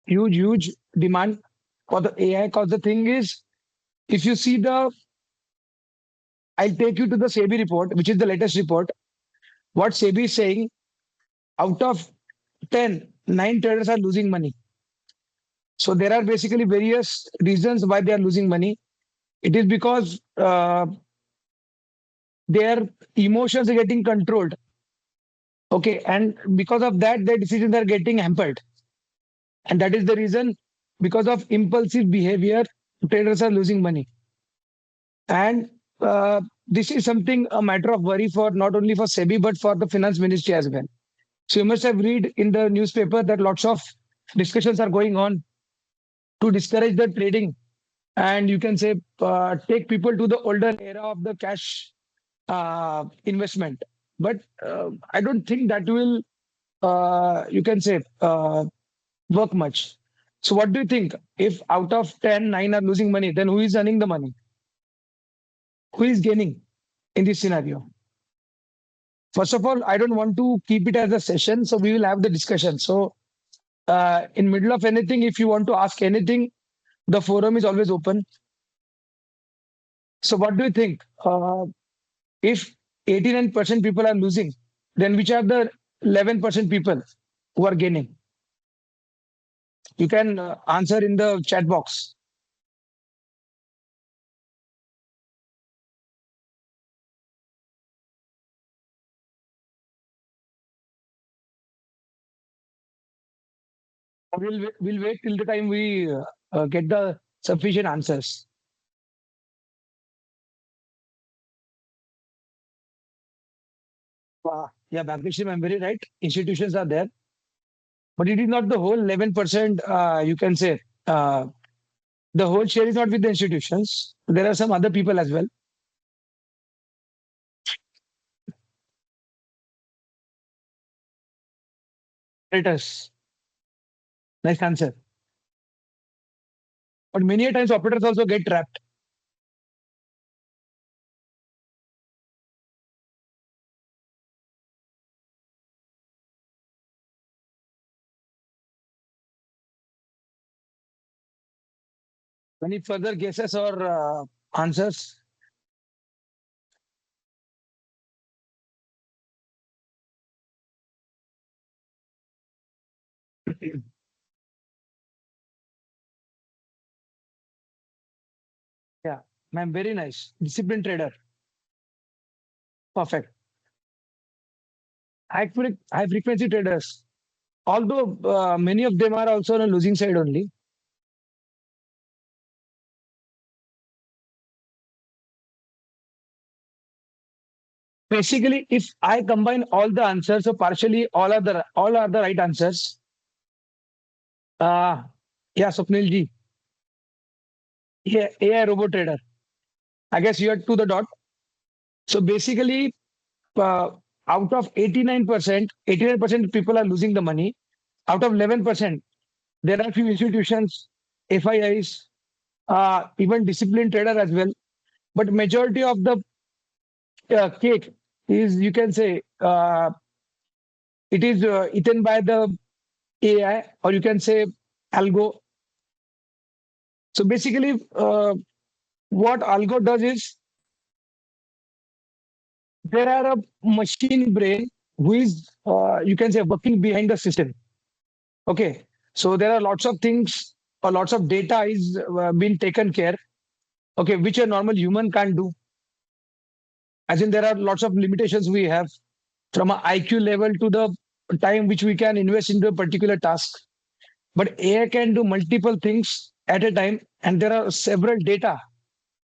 huge demand for the AI. Because the thing is, if you see I'll take you to the SEBI report, which is the latest report. What SEBI is saying, out of 10, 9 traders are losing money. So there are basically various reasons why they are losing money. It is because their emotions are getting controlled. Okay. And because of that, their decisions are getting hampered. And that is the reason, because of impulsive behavior, traders are losing money. And this is something, a matter of worry for not only for SEBI, but for the finance ministry as well. So you must have read in the newspaper that lots of discussions are going on to discourage the trading. And you can say, take people to the older era of the cash investment. But I don't think that will, you can say, work much. So what do you think? If out of 10, 9 are losing money, then who is earning the money? Who is gaining in this scenario? First of all, I don't want to keep it as a session, so we will have the discussion. So in middle of anything, if you want to ask anything, the forum is always open. So what do you think? If 89% people are losing, then which are the 11% people who are gaining? You can answer in the chat box. We'll wait till the time we get the sufficient answers. Yeah, Bhagreshim, I'm very right. Institutions are there, but it is not the whole 11%. You can say the whole share is not with the institutions. There are some other people as well. Operators. Nice answer. But many a times operators also get trapped. Any further guesses or answers? Yeah, ma'am, very nice. Disciplined trader. Perfect. High frequency traders. Although many of them are also on a losing side only. Basically, if I combine all the answers, so partially all are the right answers. Uh, yeah, Swapnil ji. Yeah, AI robot trader. I guess you are to the dot. So basically, uh, out of 89% people are losing the money. Out of 11%, there are few institutions, FIIs, even disciplined trader as well. But majority of the cake is, you can say, it is eaten by the AI, or you can say algo. So basically, what algo does is, there are a machine brain who is, you can say, working behind the system. Okay. So there are lots of things, or lots of data is being taken care. Okay. Which a normal human can't do. As in, there are lots of limitations we have, from a IQ level to the time which we can invest into a particular task. But AI can do multiple things at a time, and there are several data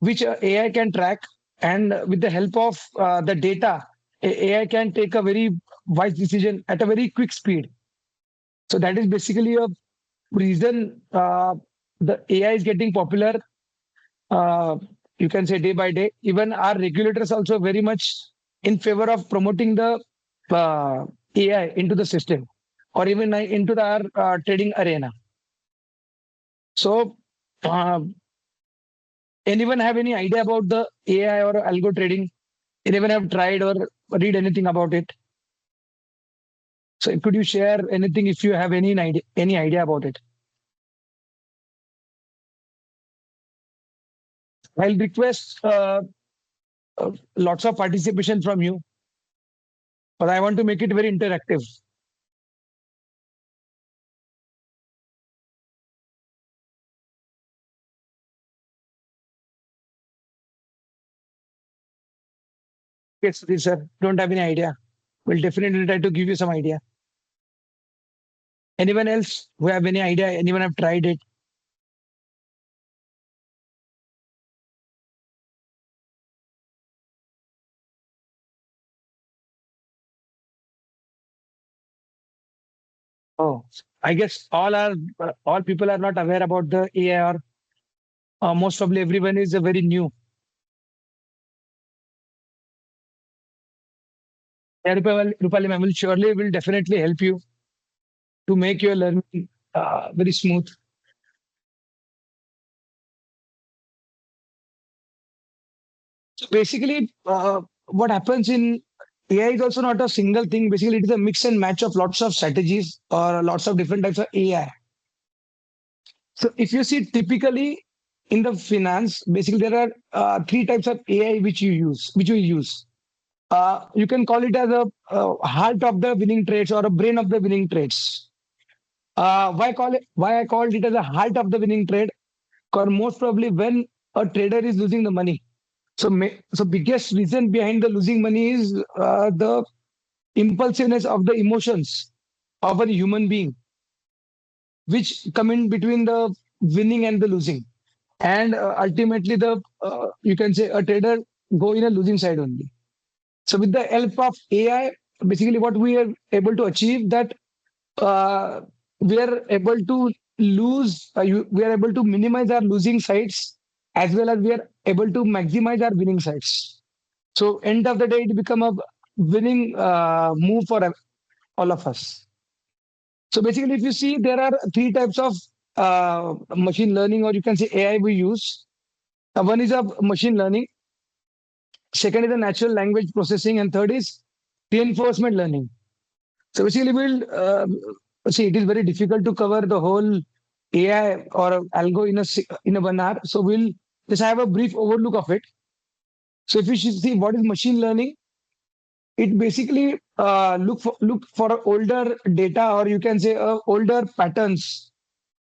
which AI can track. And with the help of the data, AI can take a very wise decision at a very quick speed. So that is basically a reason the AI is getting popular. Uh, you can say day by day. Even our regulators also very much in favor of promoting the AI into the system, or even into the our trading arena. So, uh, anyone have any idea about the AI or algo trading? Anyone have tried or read anything about it? So, could you share anything if you have any idea about it? I'll request lots of participation from you, but I want to make it very interactive. Yes, sir. Don't have any idea. We'll definitely try to give you some idea. Anyone else who have any idea? Anyone have tried it? Oh, I guess all people are not aware about the AI, or most probably everyone is very new. Yeah, Rupali ma'am will surely will definitely help you to make your learning very smooth. So basically, what happens in AI is also not a single thing. Basically, it is a mix and match of lots of strategies or lots of different types of AI. So if you see typically in the finance, basically there are three types of AI which we use. You can call it as a heart of the winning trades or a brain of the winning trades. Why I called it as a heart of the winning trade? Because most probably when a trader is losing the money, so biggest reason behind the losing money is the impulsiveness of the emotions of a human being, which come in between the winning and the losing, and ultimately the you can say a trader go in a losing side only. So with the help of AI, basically what we are able to achieve that uh, we are able to we are able to minimize our losing sides as well as we are able to maximize our winning sides. So end of the day, it become a winning move for all of us. So basically, if you see, there are three types of machine learning, or you can say AI we use. One is a machine learning, second is a natural language processing, and third is reinforcement learning. So basically, we'll see. It is very difficult to cover the whole AI or algo in in a 1 hour. So we'll just have a brief overlook of it. So if you should see what is machine learning, it basically look for older data, or you can say older patterns,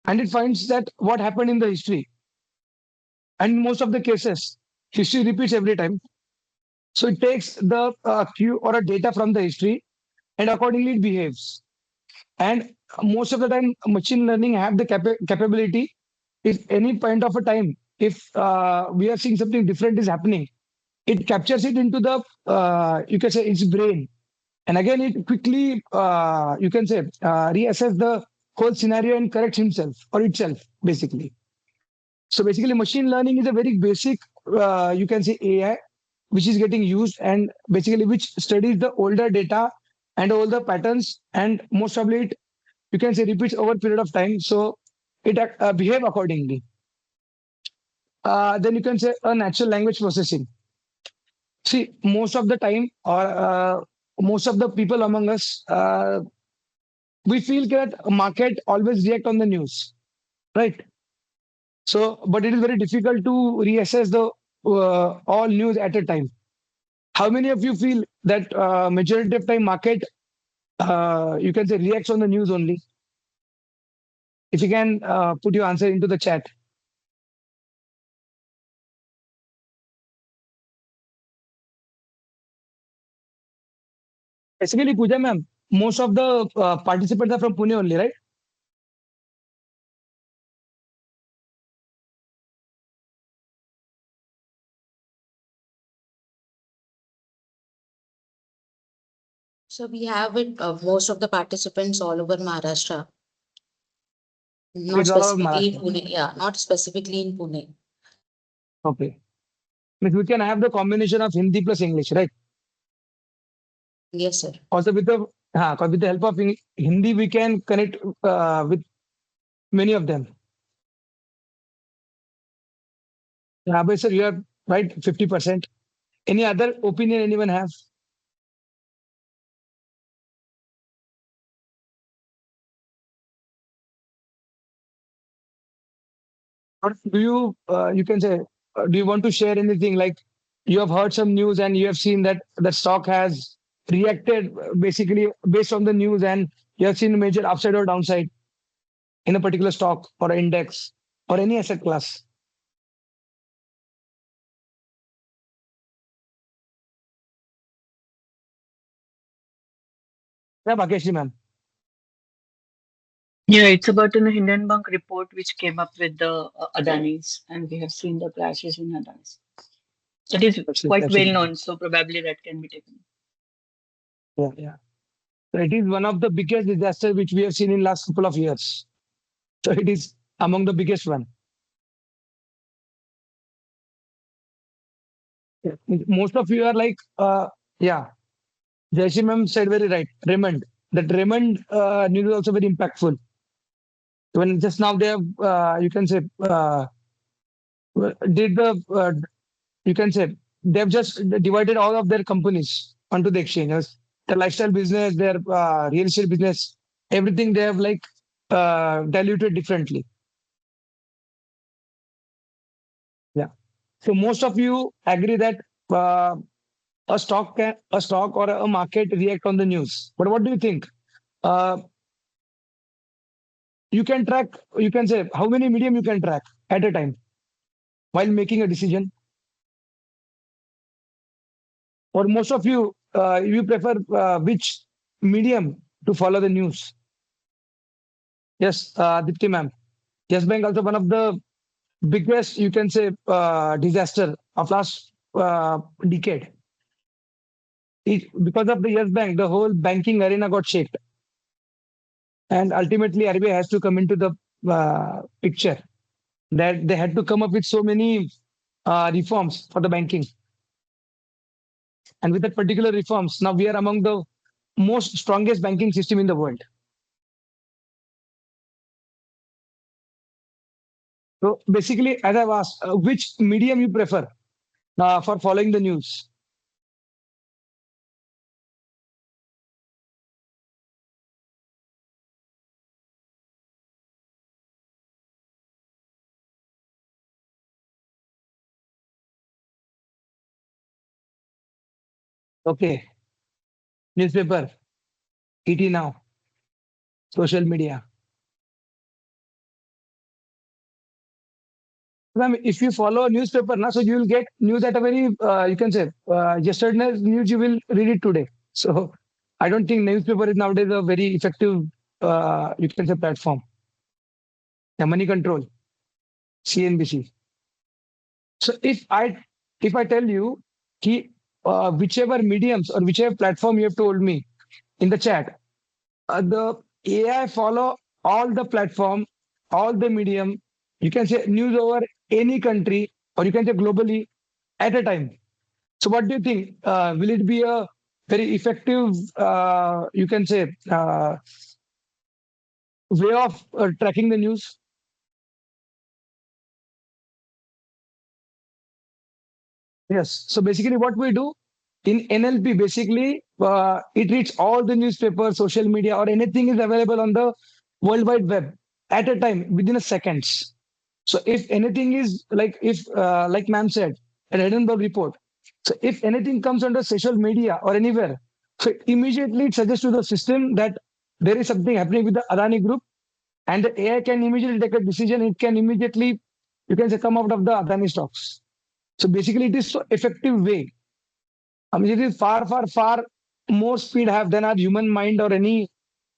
and it finds that what happened in the history. And in most of the cases, history repeats every time. So it takes the cue or a data from the history, and accordingly it behaves. And most of the time, machine learning have the capability. If any point of a time, if we are seeing something different is happening, it captures it into the you can say its brain, and again it quickly you can say reassess the whole scenario and corrects himself or itself basically. So basically machine learning is a very basic you can say AI which is getting used, and basically which studies the older data and older patterns, and most probably it you can say repeats over a period of time, so it behave accordingly. Then you can say a natural language processing. See, most of the time, or most of the people among us, we feel that market always react on the news, right? So, but it is very difficult to reassess the all news at a time. How many of you feel that majority of time market, you can say reacts on the news only? If you can put your answer into the chat. Basically, Pooja ma'am, most of the participants are from Pune only, right? So we have it, most of the participants all over Maharashtra, not It's all about specifically in Maharashtra. Pune. Yeah, not specifically in Pune. Okay. Means we can have the combination of Hindi plus English, right? Yes, sir. Also with the 'cause with the help of Hindi, we can connect with many of them. Yeah, but sir, you are right, 50%. Any other opinion anyone have? Or do you you can say do you want to share anything? Like you have heard some news and you have seen that the stock has reacted basically based on the news, and you have seen major upside or downside in a particular stock or index or any asset class. Yeah, Bhageshri ma'am. Yeah, it's about an Hindenburg report which came up with the Adanis, and we have seen the crashes in Adanis. It is Absolutely, quite well absolutely. known, so probably that can be taken. Yeah, yeah. So it is one of the biggest disasters which we have seen in last couple of years. So it is among the biggest one. Yeah. Most of you are like, yeah, Jaishi ma'am said very right. Raymond. That Raymond news is also very impactful. When just now they have, you can say, did the, you can say, they've just divided all of their companies onto the exchanges. Their lifestyle business, their real estate business, everything they have like diluted differently. Yeah. So most of you agree that uh, a stock or a market react on the news. But what do you think? Uh, you can track. You can say how many medium you can track at a time while making a decision. Or most of you, you prefer which medium to follow the news? Yes, Dipti ma'am. Yes Bank also one of the biggest, you can say, disaster of last decade. Because of the Yes Bank, the whole banking arena got shaped, and ultimately RBI has to come into the picture. That they had to come up with so many reforms for the banking, and with that particular reforms, now we are among the most strongest banking system in the world. So basically, as I've asked, which medium you prefer for following the news? Okay, newspaper, ET now, social media. I mean, if you follow a newspaper now, so you will get news at a very, you can say, yesterday's news you will read it today. So I don't think newspaper is nowadays a very effective, you can say, platform. Yeah, money control, CNBC. So if I tell you, ki, whichever mediums or whichever platform you have told me in the chat, the AI follow all the platform, all the medium. You can say news over any country, or you can say globally at a time. So, what do you think? Will it be a very effective, you can say, way of tracking the news? Yes. So basically, what we do in NLP, basically, it reads all the newspapers, social media, or anything is available on the World Wide Web at a time within a seconds. So if anything is like if like ma'am said, an Edinburgh report. So if anything comes under social media or anywhere, so immediately it suggests to the system that there is something happening with the Adani group, and the AI can immediately take a decision. It can immediately, you can say, come out of the Adani stocks. So basically, it is so effective way. I mean, it is far, far, far more speed have than our human mind or any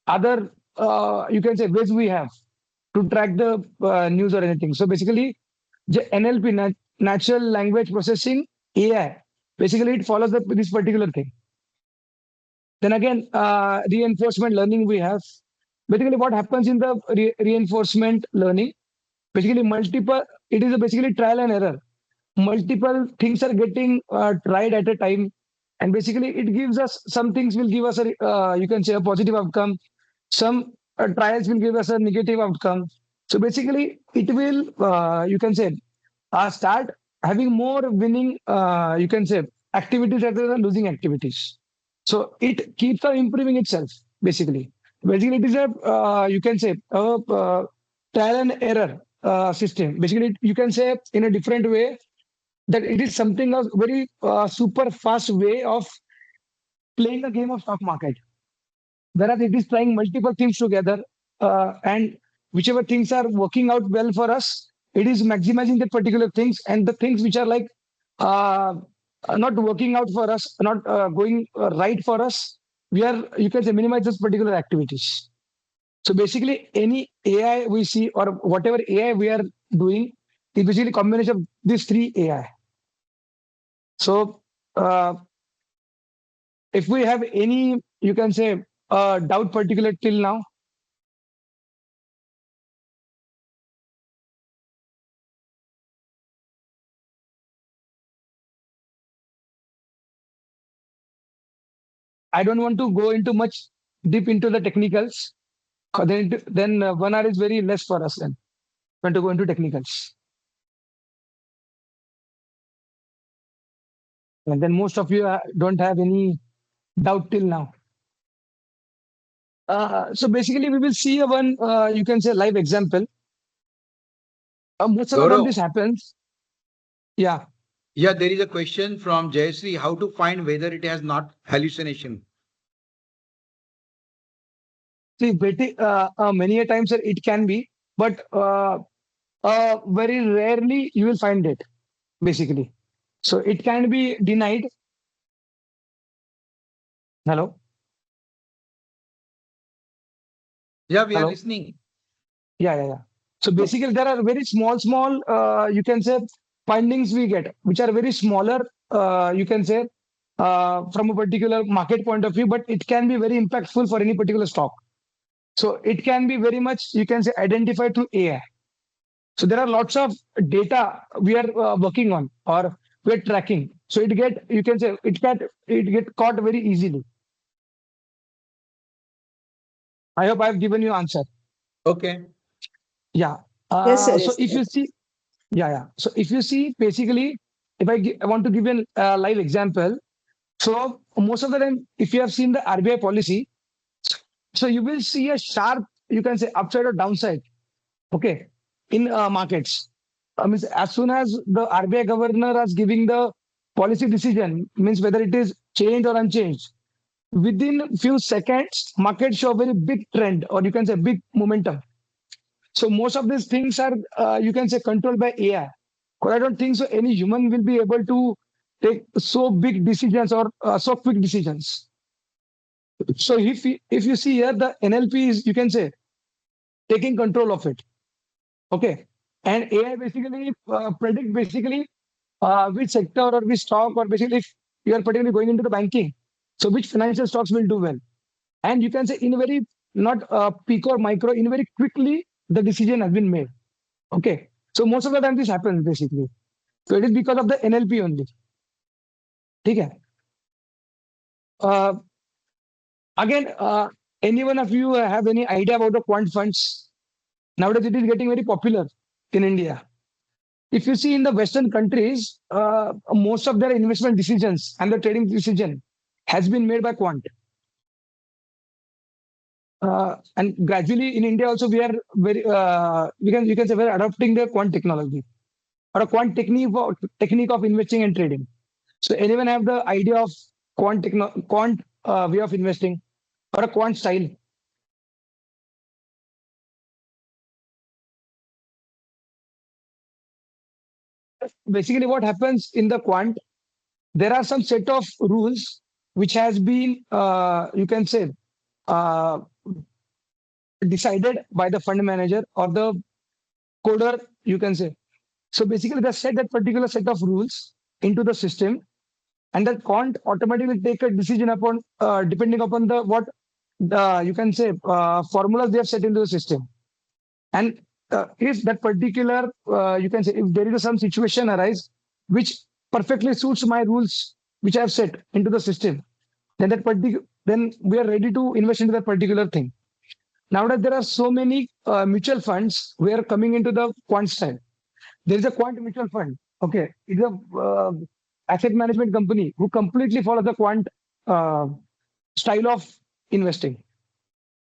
other, you can say, ways we have to track the news or anything. So basically, the NLP, natural language processing, AI, basically it follows this particular thing. Then again, reinforcement learning we have. Basically, what happens in the reinforcement learning? Basically, it is a basically trial and error. Multiple things are getting tried at a time, and basically it gives us some things will give us a you can say a positive outcome, some trials will give us a negative outcome. So basically it will you can say start having more winning you can say activities rather than losing activities. So it keeps on improving itself. Basically it is a you can say a trial and error system. Basically you can say in a different way, that it is something a very super fast way of playing a game of stock market. Whereas it is trying multiple things together, and whichever things are working out well for us, it is maximizing the particular things, and the things which are like uh, not working out for us, not going right for us, we are, you can say, minimize those particular activities. So basically, any AI we see or whatever AI we are doing is basically combination of these three AI. So uh, if we have any, you can say, doubt particular till now. I don't want to go into much deep into the technicals. Then 1 hour is very less for us. Then want to go into technicals, and then most of you don't have any doubt till now. So basically, we will see a one, you can say, live example. Most of the time, this Gaurav, happens. Yeah. yeah, there is a question from Jayasri, how to find whether it has not hallucination. See, many a times it can be, but very rarely you will find it. Basically, so it can be denied. Hello, Yeah, we are hello. listening. Yeah. So basically, there are very small, you can say, findings we get, which are very smaller, you can say, from a particular market point of view, but it can be very impactful for any particular stock. So it can be very much, you can say, identified through AI. So there are lots of data we are working on or we're tracking. So it get, you can say, it get caught very easily. I hope I've given you answer. Okay. Yeah. Yes, sir. So Yes, if sir. you see, yeah. So if you see, basically, if I want to give you a live example, so most of the time, if you have seen the RBI policy, so you will see a sharp, you can say, upside or downside, okay, in markets. Means as soon as the RBI governor is giving the policy decision, means whether it is changed or unchanged, within few seconds, markets show a very big trend, or you can say big momentum. So most of these things are, you can say, controlled by AI. Because I don't think so any human will be able to take so big decisions or so quick decisions. So if you see here, the NLP is, you can say, taking control of it. Okay, and AI basically predict basically which sector or which stock, or basically if you are particularly going into the banking, so which financial stocks will do well. And you can say in a very not peak or micro, in very quickly the decision has been made. Okay, so most of the time this happens basically. So it is because of the NLP only. Okay. Uh, Again, any one of you have any idea about the quant funds? Nowadays, it is getting very popular in India. If you see in the Western countries, most of their investment decisions and the trading decision has been made by quant. And gradually in India also we are very, you can say we're adopting the quant technology or a technique of investing and trading. So anyone have the idea of quant way of investing or a quant style? Basically, what happens in the quant, there are some set of rules which has been, you can say, uh, decided by the fund manager or the coder, you can say. So basically, they set that particular set of rules into the system, and that can't automatically take a decision upon depending upon the what the, you can say, formulas they have set into the system. And if that particular, you can say, if there is some situation arise which perfectly suits my rules which I have set into the system, then then we are ready to invest into that particular thing. Nowadays, there are so many mutual funds who are coming into the quant style. There is a quant mutual fund. Okay, it's a asset management company who completely follow the quant uh, style of investing.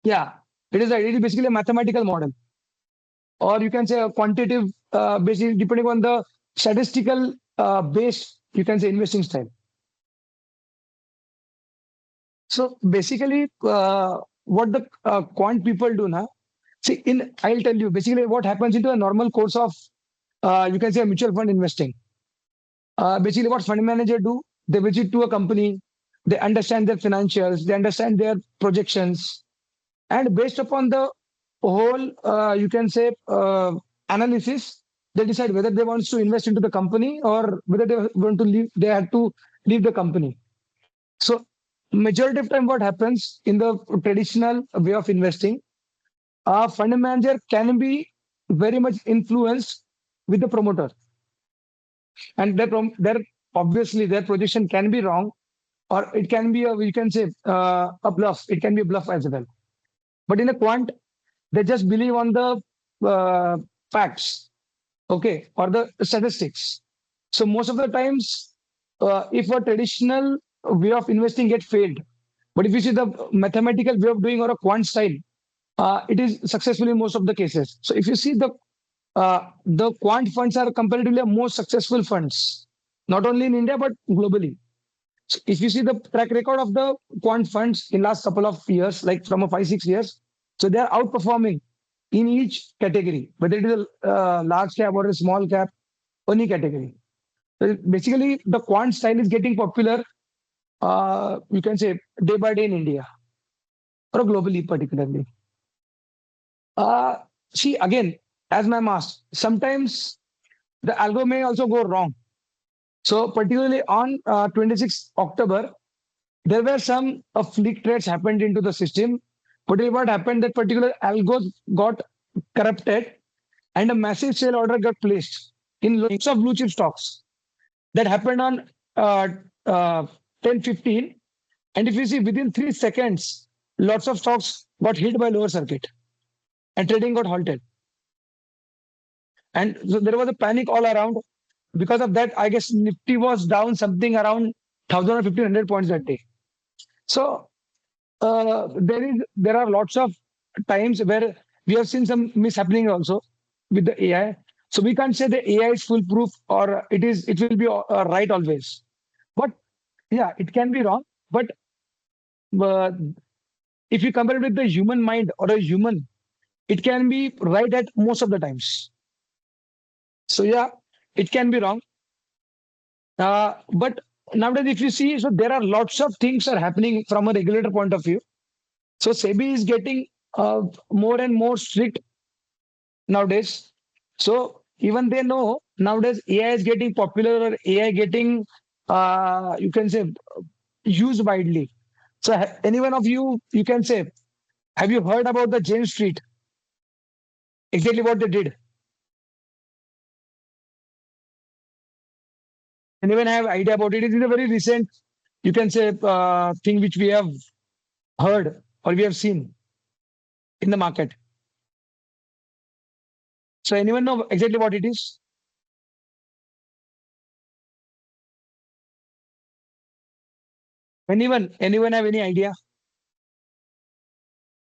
Yeah, it is basically a mathematical model, or you can say a quantitative, basically depending on the statistical based, you can say, investing style. So basically, what the quant people do now, see, I'll tell you basically what happens into a normal course of, you can say, mutual fund investing. Basically, what fund manager do, they visit to a company, they understand their financials, they understand their projections, and based upon the whole, you can say, analysis, they decide whether they want to invest into the company or whether they want to leave. They have to leave the company. So majority of time, what happens in the traditional way of investing, a fund manager can be very much influenced with the promoter, and their obviously their projection can be wrong, or it can be a, you can say, a bluff. It can be a bluff as well. But in a quant, they just believe on the facts, okay, or the statistics. So most of the times, if a traditional way of investing get failed, but if you see the mathematical way of doing or a quant style, it is successful in most of the cases. So if you see the quant funds are comparatively most successful funds, not only in India but globally. So if you see the track record of the quant funds in last couple of years, like from a 5 6 years, so they are outperforming in each category, whether it is a large cap or a small cap, any category. So basically, the quant style is getting popular. You can say day by day in India or globally, particularly. Uh, See again, as my master, sometimes the algo may also go wrong. So particularly on 26th October, there were some flick trades happened into the system. But what happened, that particular algo got corrupted and a massive sale order got placed in lots of blue chip stocks. That happened on uh, uh, 10:15. And if you see within 3 seconds, lots of stocks got hit by lower circuit and trading got halted. And so there was a panic all around. Because of that, I guess Nifty was down something around 1,000 or 1,500 points that day. So there are lots of times where we have seen some mishappening also with the AI. So we can't say the AI is foolproof or it will be right always. But yeah, it can be wrong. But uh, if you compare it with the human mind or a human, it can be right at most of the times. So yeah, it can be wrong. But nowadays, if you see, so there are lots of things are happening from a regulator point of view. So SEBI is getting more and more strict nowadays. So even they know nowadays AI is getting popular or AI getting, you can say, used widely. So any one of you, you can say, have you heard about the Jane Street? Exactly what they did. Anyone have idea about it? It is a very recent, you can say, thing which we have heard or we have seen in the market. So anyone know exactly what it is? Anyone have any idea?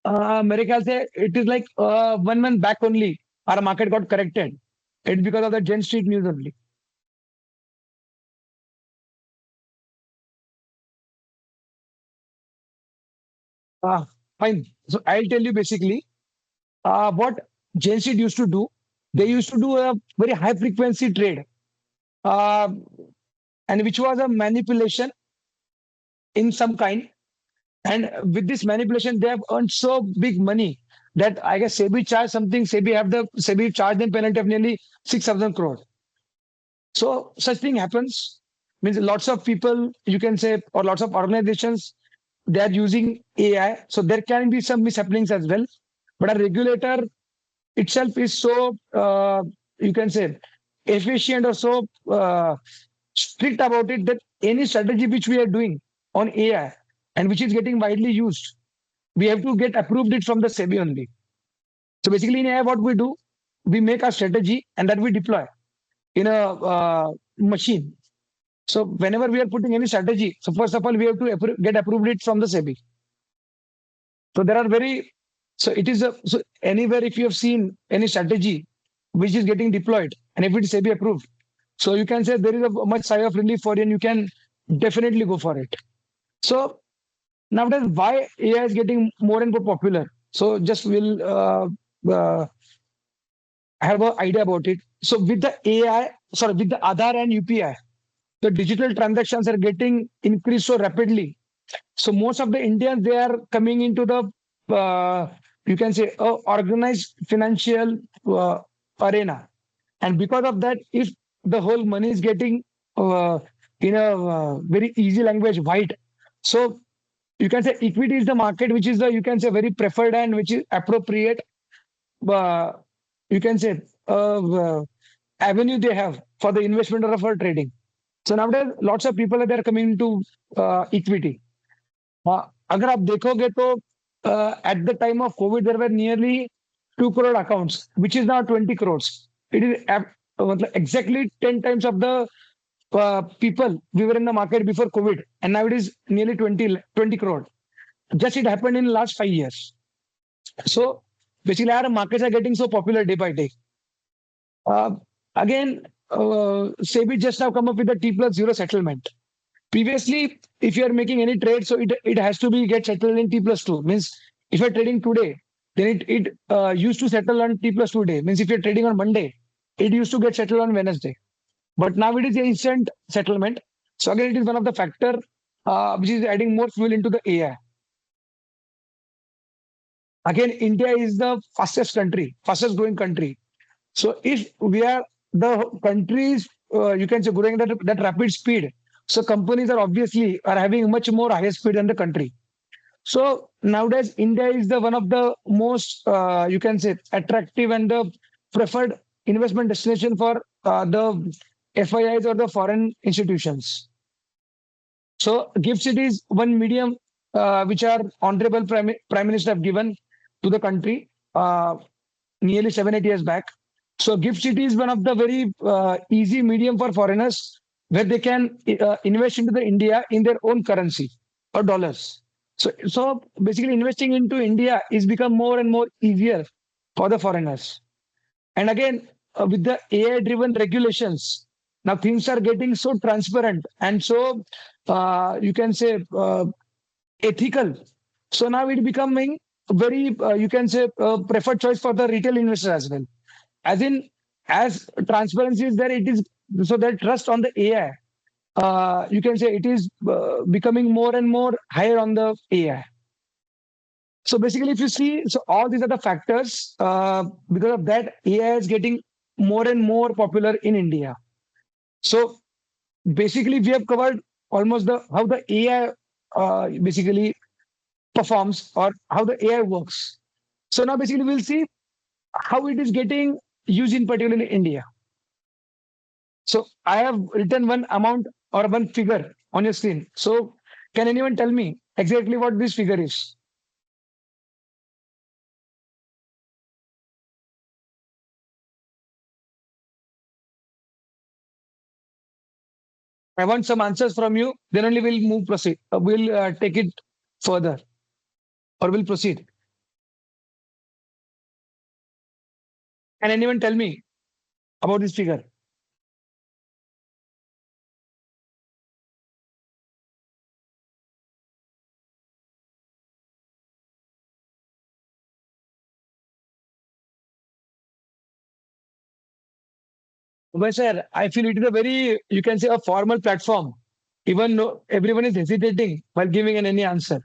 मेरे ख्याल से it is like 1 month back only our market got corrected. It's because of the Gen Street news only. Uh, Fine. So I'll tell you basically what Gen Street used to do. They used to do a very high frequency trade, uh, and which was a manipulation in some kind. And with this manipulation, they have earned so big money that I guess SEBI charged something. SEBI charged them penalty of nearly 6,000 crore. So such thing happens. Means lots of people, you can say, or lots of organizations, they are using AI. So there can be some mishappenings as well. But a regulator itself is so, you can say, efficient or so strict about it that any strategy which we are doing on AI and which is getting widely used, we have to get approved it from the SEBI only. So basically in AI, what we do, we make a strategy and that we deploy in a machine. So whenever we are putting any strategy, so first of all, we have to get approved it from the SEBI. So there are very, so it is so anywhere if you have seen any strategy which is getting deployed and if it is SEBI approved, So you can say there is a much sigh of relief for you, and you can definitely go for it. So nowadays, why AI is getting more and more popular? So just will have an idea about it. So with the AI, sorry, with the Aadhaar and UPI, the digital transactions are getting increased so rapidly. So most of the Indians, they are coming into the you can say organized financial arena, and because of that, if the whole money is getting uh, in a very easy language white, so you can say equity is the market which is the, you can say, very preferred and which is appropriate, uh, you can say avenue they have for the investment or for trading. So nowadays lots of people are there coming into equity. अगर आप देखोगे तो at the time of COVID there were nearly 2 crore accounts, which is now 20 crores. It is exactly 10 times of the people we were in the market before COVID, and now it is nearly 20 crore. Just it happened in the last 5 years. So basically, our markets are getting so popular day by day. Uh, again, SEBI just now come up with the T+0 settlement. Previously, if you are making any trade, so it has to be get settled in T+2. Means if you're trading today, then it used to settle on T+2 day. Means if you're trading on Monday, it used to get settled on Wednesday. But now it is an instant settlement. So again, it is one of the factor which is adding more fuel into the AI. Again, India is the fastest growing country. So if we are the countries, you can say growing at that rapid speed. So companies are obviously are having much more higher speed than the country. So nowadays, India is the one of the most, you can say, attractive and the preferred investment destination for the FIIs or the foreign institutions. So gift city is one medium which our honorable Prime Minister have given to the country nearly 7 8 years back. So gift city is one of the very easy medium for foreigners where they can invest into the India in their own currency or dollars. So basically investing into India is become more and more easier for the foreigners. And again, with the AI driven regulations, now things are getting so transparent and so you can say ethical. So now it becoming very you can say preferred choice for the retail investor as well. As in, as transparency is there, it is so that trust on the AI. You can say it is becoming more and more higher on the AI. So basically, if you see, so all these are the factors. Because of that, AI is getting more and more popular in India. So basically, we have covered almost the how the AI basically performs or how the AI works. So now basically we'll see how it is getting used in particularly India. So I have written one amount or one figure on your screen. So can anyone tell me exactly what this figure is? I want some answers from you. Then only we'll proceed. We'll take it further or we'll proceed. Can anyone tell me about this figure? Well, sir, I feel it is a very, you can say, a formal platform, even though everyone is hesitating while giving any answer.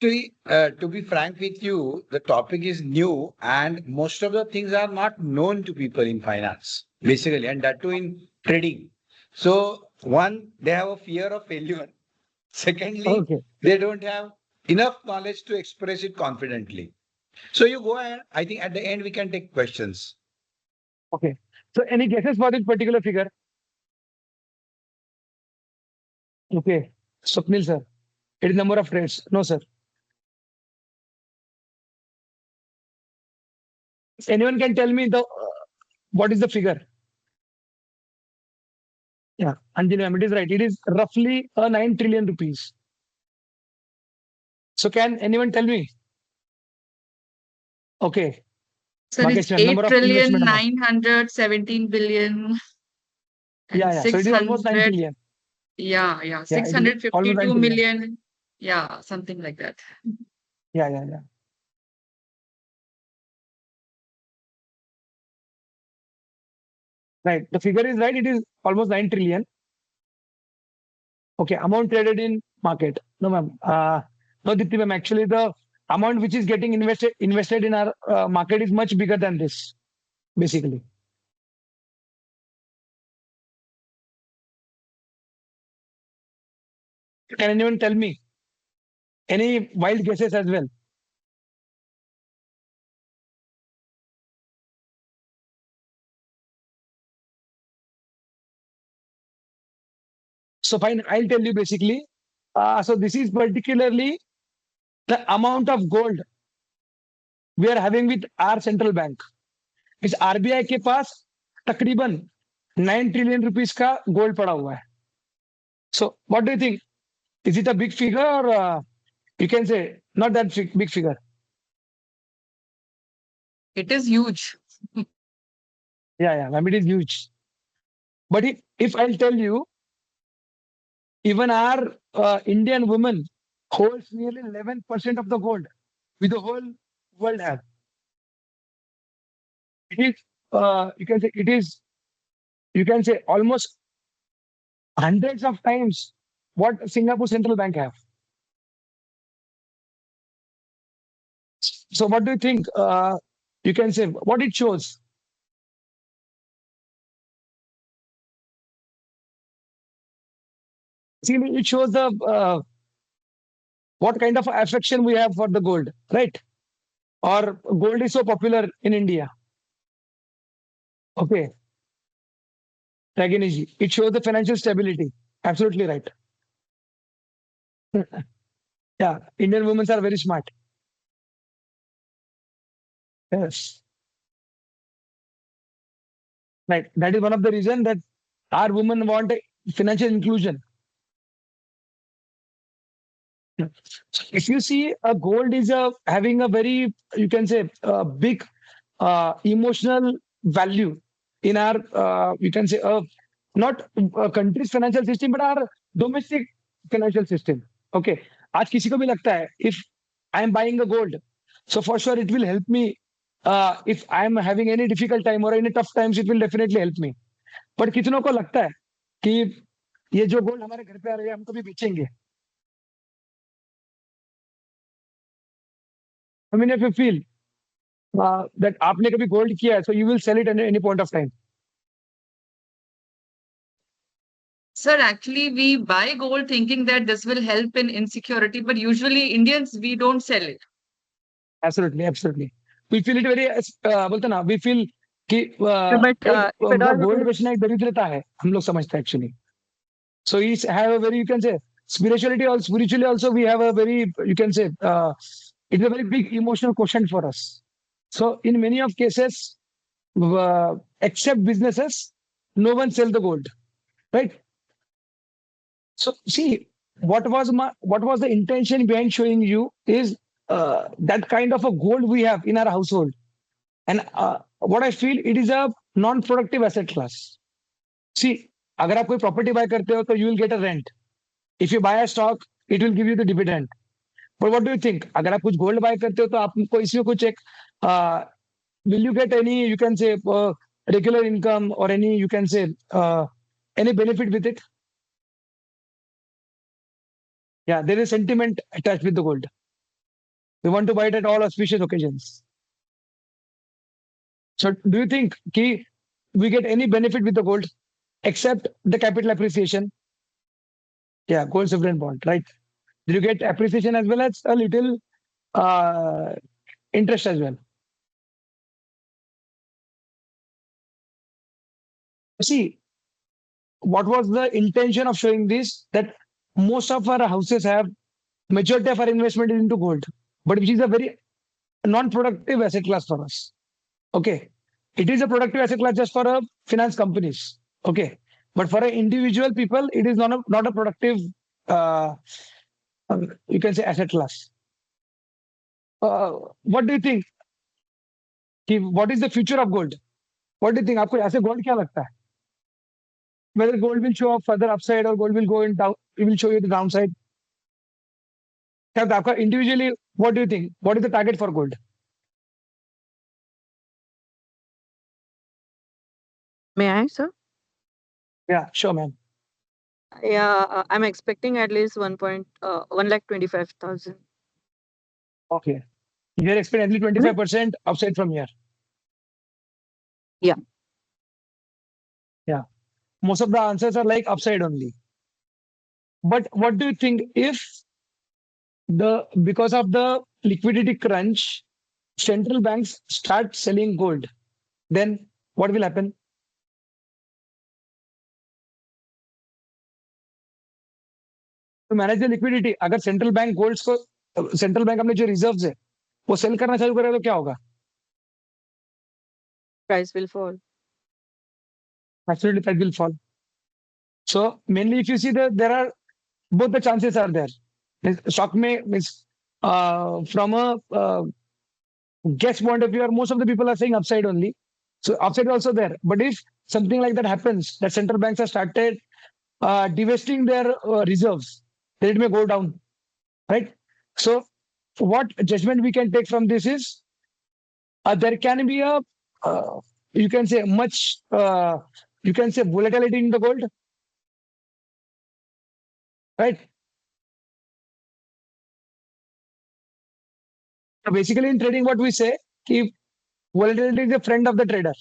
To be frank with you, the topic is new and most of the things are not known to people in finance, basically, and that too in trading. So, one, they have a fear of failure. Secondly, Okay. they don't have enough knowledge to express it confidently. So, you go ahead. I think at the end we can take questions. Okay. So any guesses for this particular figure? Okay. Swapnil, sir. It is number of trades. No, sir. Anyone can tell me the what is the figure? Yeah, Anjali ma'am, it is right. It is roughly 9 trillion rupees. So can anyone tell me? Okay. Sir, it's Bhagesh ma'am, number eight of trillion investment amount. 917 billion. And Yeah. So it is almost 9 600, trillion. yeah, Yeah, it is almost 9 652 trillion. million. Yeah, something like that. Yeah. Right. The figure is right. It is almost 9 trillion. Okay. Amount traded in market. No, ma'am. No, Dipti, ma'am. Actually, the amount which is getting invested in our market is much bigger than this, basically. Can anyone tell me any wild guesses as well? So fine, I'll tell you basically. So this is particularly the amount of gold we are having with our central bank. इस RBI के पास तकरीबन 9 trillion rupees का gold पड़ा हुआ है. So what do you think? Is it a big figure or you can say not that big figure? It is huge. Yeah. I mean, it is huge. But if I'll tell you, even our Indian women holds nearly 11% of the gold with the whole world have. It is, you can say almost hundreds of times what Singapore Central Bank have. So what do you think? You can say what it shows. See, it shows the what kind of affection we have for the gold, right? Or gold is so popular in India. Okay, Ragini ji, it shows the financial stability. Absolutely right. Yeah, Indian women are very smart. Yes, right. That is one of the reasons that our women want financial inclusion. If you see, gold is having a very, you can say, big emotional value in our, you can say, not a country's financial system, but our domestic financial system. Okay. आज किसी को भी लगता है, if I am buying a gold, so for sure it will help me. If I am having any difficult time or any tough times, it will definitely help me. But कितनों को लगता है कि ये जो गोल्ड हमारे घर पे आ रही है, हम कभी बेचेंगे. I mean, if you feel that आपने कभी गोल्ड किया है, so you will sell it at any point of time. Sir, actually, we buy gold thinking that this will help in insecurity, but usually Indians, we don't sell it. Absolutely. We feel it very, बोलते ना, we feel कि but if at all gold it is, बेचना एक दरिद्रता है, हम लोग समझते हैं actually. So we have a very, you can say, spiritually also we have a very, you can say, it's a very big emotional quotient for us. So in many of cases, except businesses, no one sell the gold, right? So see, what was the intention behind showing you is that kind of a gold we have in our household, and what I feel it is a non-productive asset class. See, अगर आप कोई property bye करते हो तो you will get a rent. If you buy a stock, it will give you the dividend. But what do you think? अगर आप कुछ gold bye करते हो तो आपको इसमें कुछ एक will you get any, you can say, regular income or any, you can say, any benefit with it? Yeah, there is sentiment attached with the gold. We want to buy it at all auspicious occasions. So do you think we get any benefit with the gold except the capital appreciation? Yeah, gold sovereign bond, right? Did you get appreciation as well as a little interest as well? See, what was the intention of showing this? That most of our houses have majority of our investment is into gold, but which is a very non-productive asset class for us. Okay, it is a productive asset class just for finance companies. Okay, but for individual people, it is not a productive, you can say, asset class. What do you think? What is the future of gold? What do you think? आपको ऐसे gold क्या लगता है? whether gold will show up further upside or gold will go in down, it will show you the downside. Individually, what do you think? What is the target for gold? May I, sir? Yeah, sure, ma'am. Yeah, I'm expecting at least 1,25,000. Okay. You're expecting at least 25% upside from here. Yeah. Yeah. Most of the answers are like upside only. But what do you think if because of the liquidity crunch, central banks start selling gold, then what will happen? To manage the liquidity, अगर central bank गोल्ड्स को central bank अपने जो reserves है वो cell करना चालू करेगा तो क्या होगा? Price will fall. Absolutely, price will fall. So mainly, if you see there are both the chances are there. Stock means from a guess point of view, most of the people are saying upside only. So upside is also there. But if something like that happens, that central banks have started divesting their reserves, then it may go down, right? So what judgment we can take from this is there can be a you can say much you can say volatility in the gold, right? So basically in trading what we say कि volatility is a friend of the trader.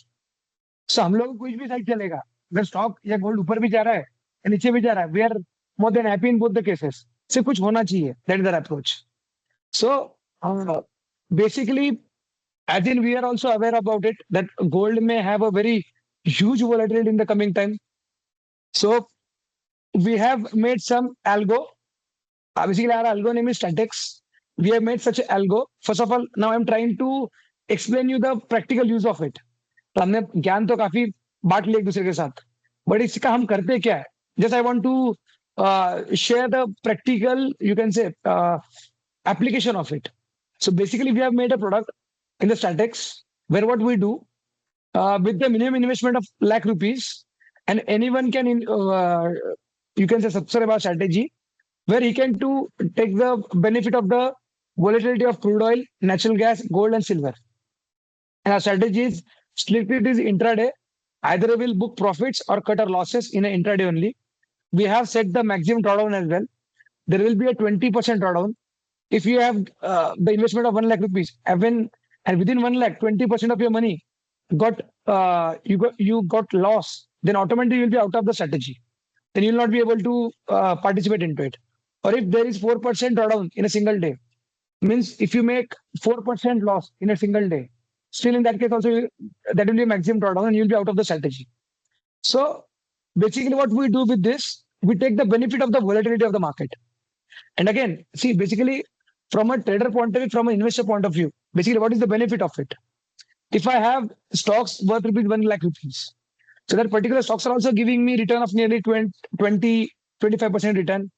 So हम लोग कुछ भी side चलेगा, अगर stock या gold ऊपर भी जा रहा है या नीचे भी जा रहा है, we are more than happy in both the cases. सिर्फ कुछ होना चाहिए, that is the approach. So basically, as in we are also aware about it that gold may have a very huge volatility in the coming time. So we have made some algo. Basically, our algo name is statics. We have made such an algo. First of all, now I'm trying to explain you the practical use of it. तो हमने ज्ञान तो काफी बांट लिया एक दूसरे के साथ, बट इसका हम करते क्या है? Just I want to share the practical you can say application of it. So basically, we have made a product in the statics where what we do with the minimum investment of lakh rupees, and anyone can you can say subscribe our strategy where he can to take the benefit of the volatility of crude oil, natural gas, gold, and silver. And our strategy is split it is intraday. Either we will book profits or cut our losses in an intraday only. We have set the maximum drawdown as well. There will be a 20% drawdown. If you have the investment of 1 lakh rupees, and within 1 lakh, 20% of your money got you got loss, then automatically you will be out of the strategy. Then you will not be able to participate into it. Or if there is 4% drawdown in a single day, means if you make 4% loss in a single day, still in that case also that will be a maximum drawdown and you will be out of the strategy. So basically what we do with this, we take the benefit of the volatility of the market. And again, see, basically from a trader point of view, from an investor point of view, basically what is the benefit of it? If I have stocks worth rupees 1 lakh rupees, so that particular stocks are also giving me return of nearly 25% return.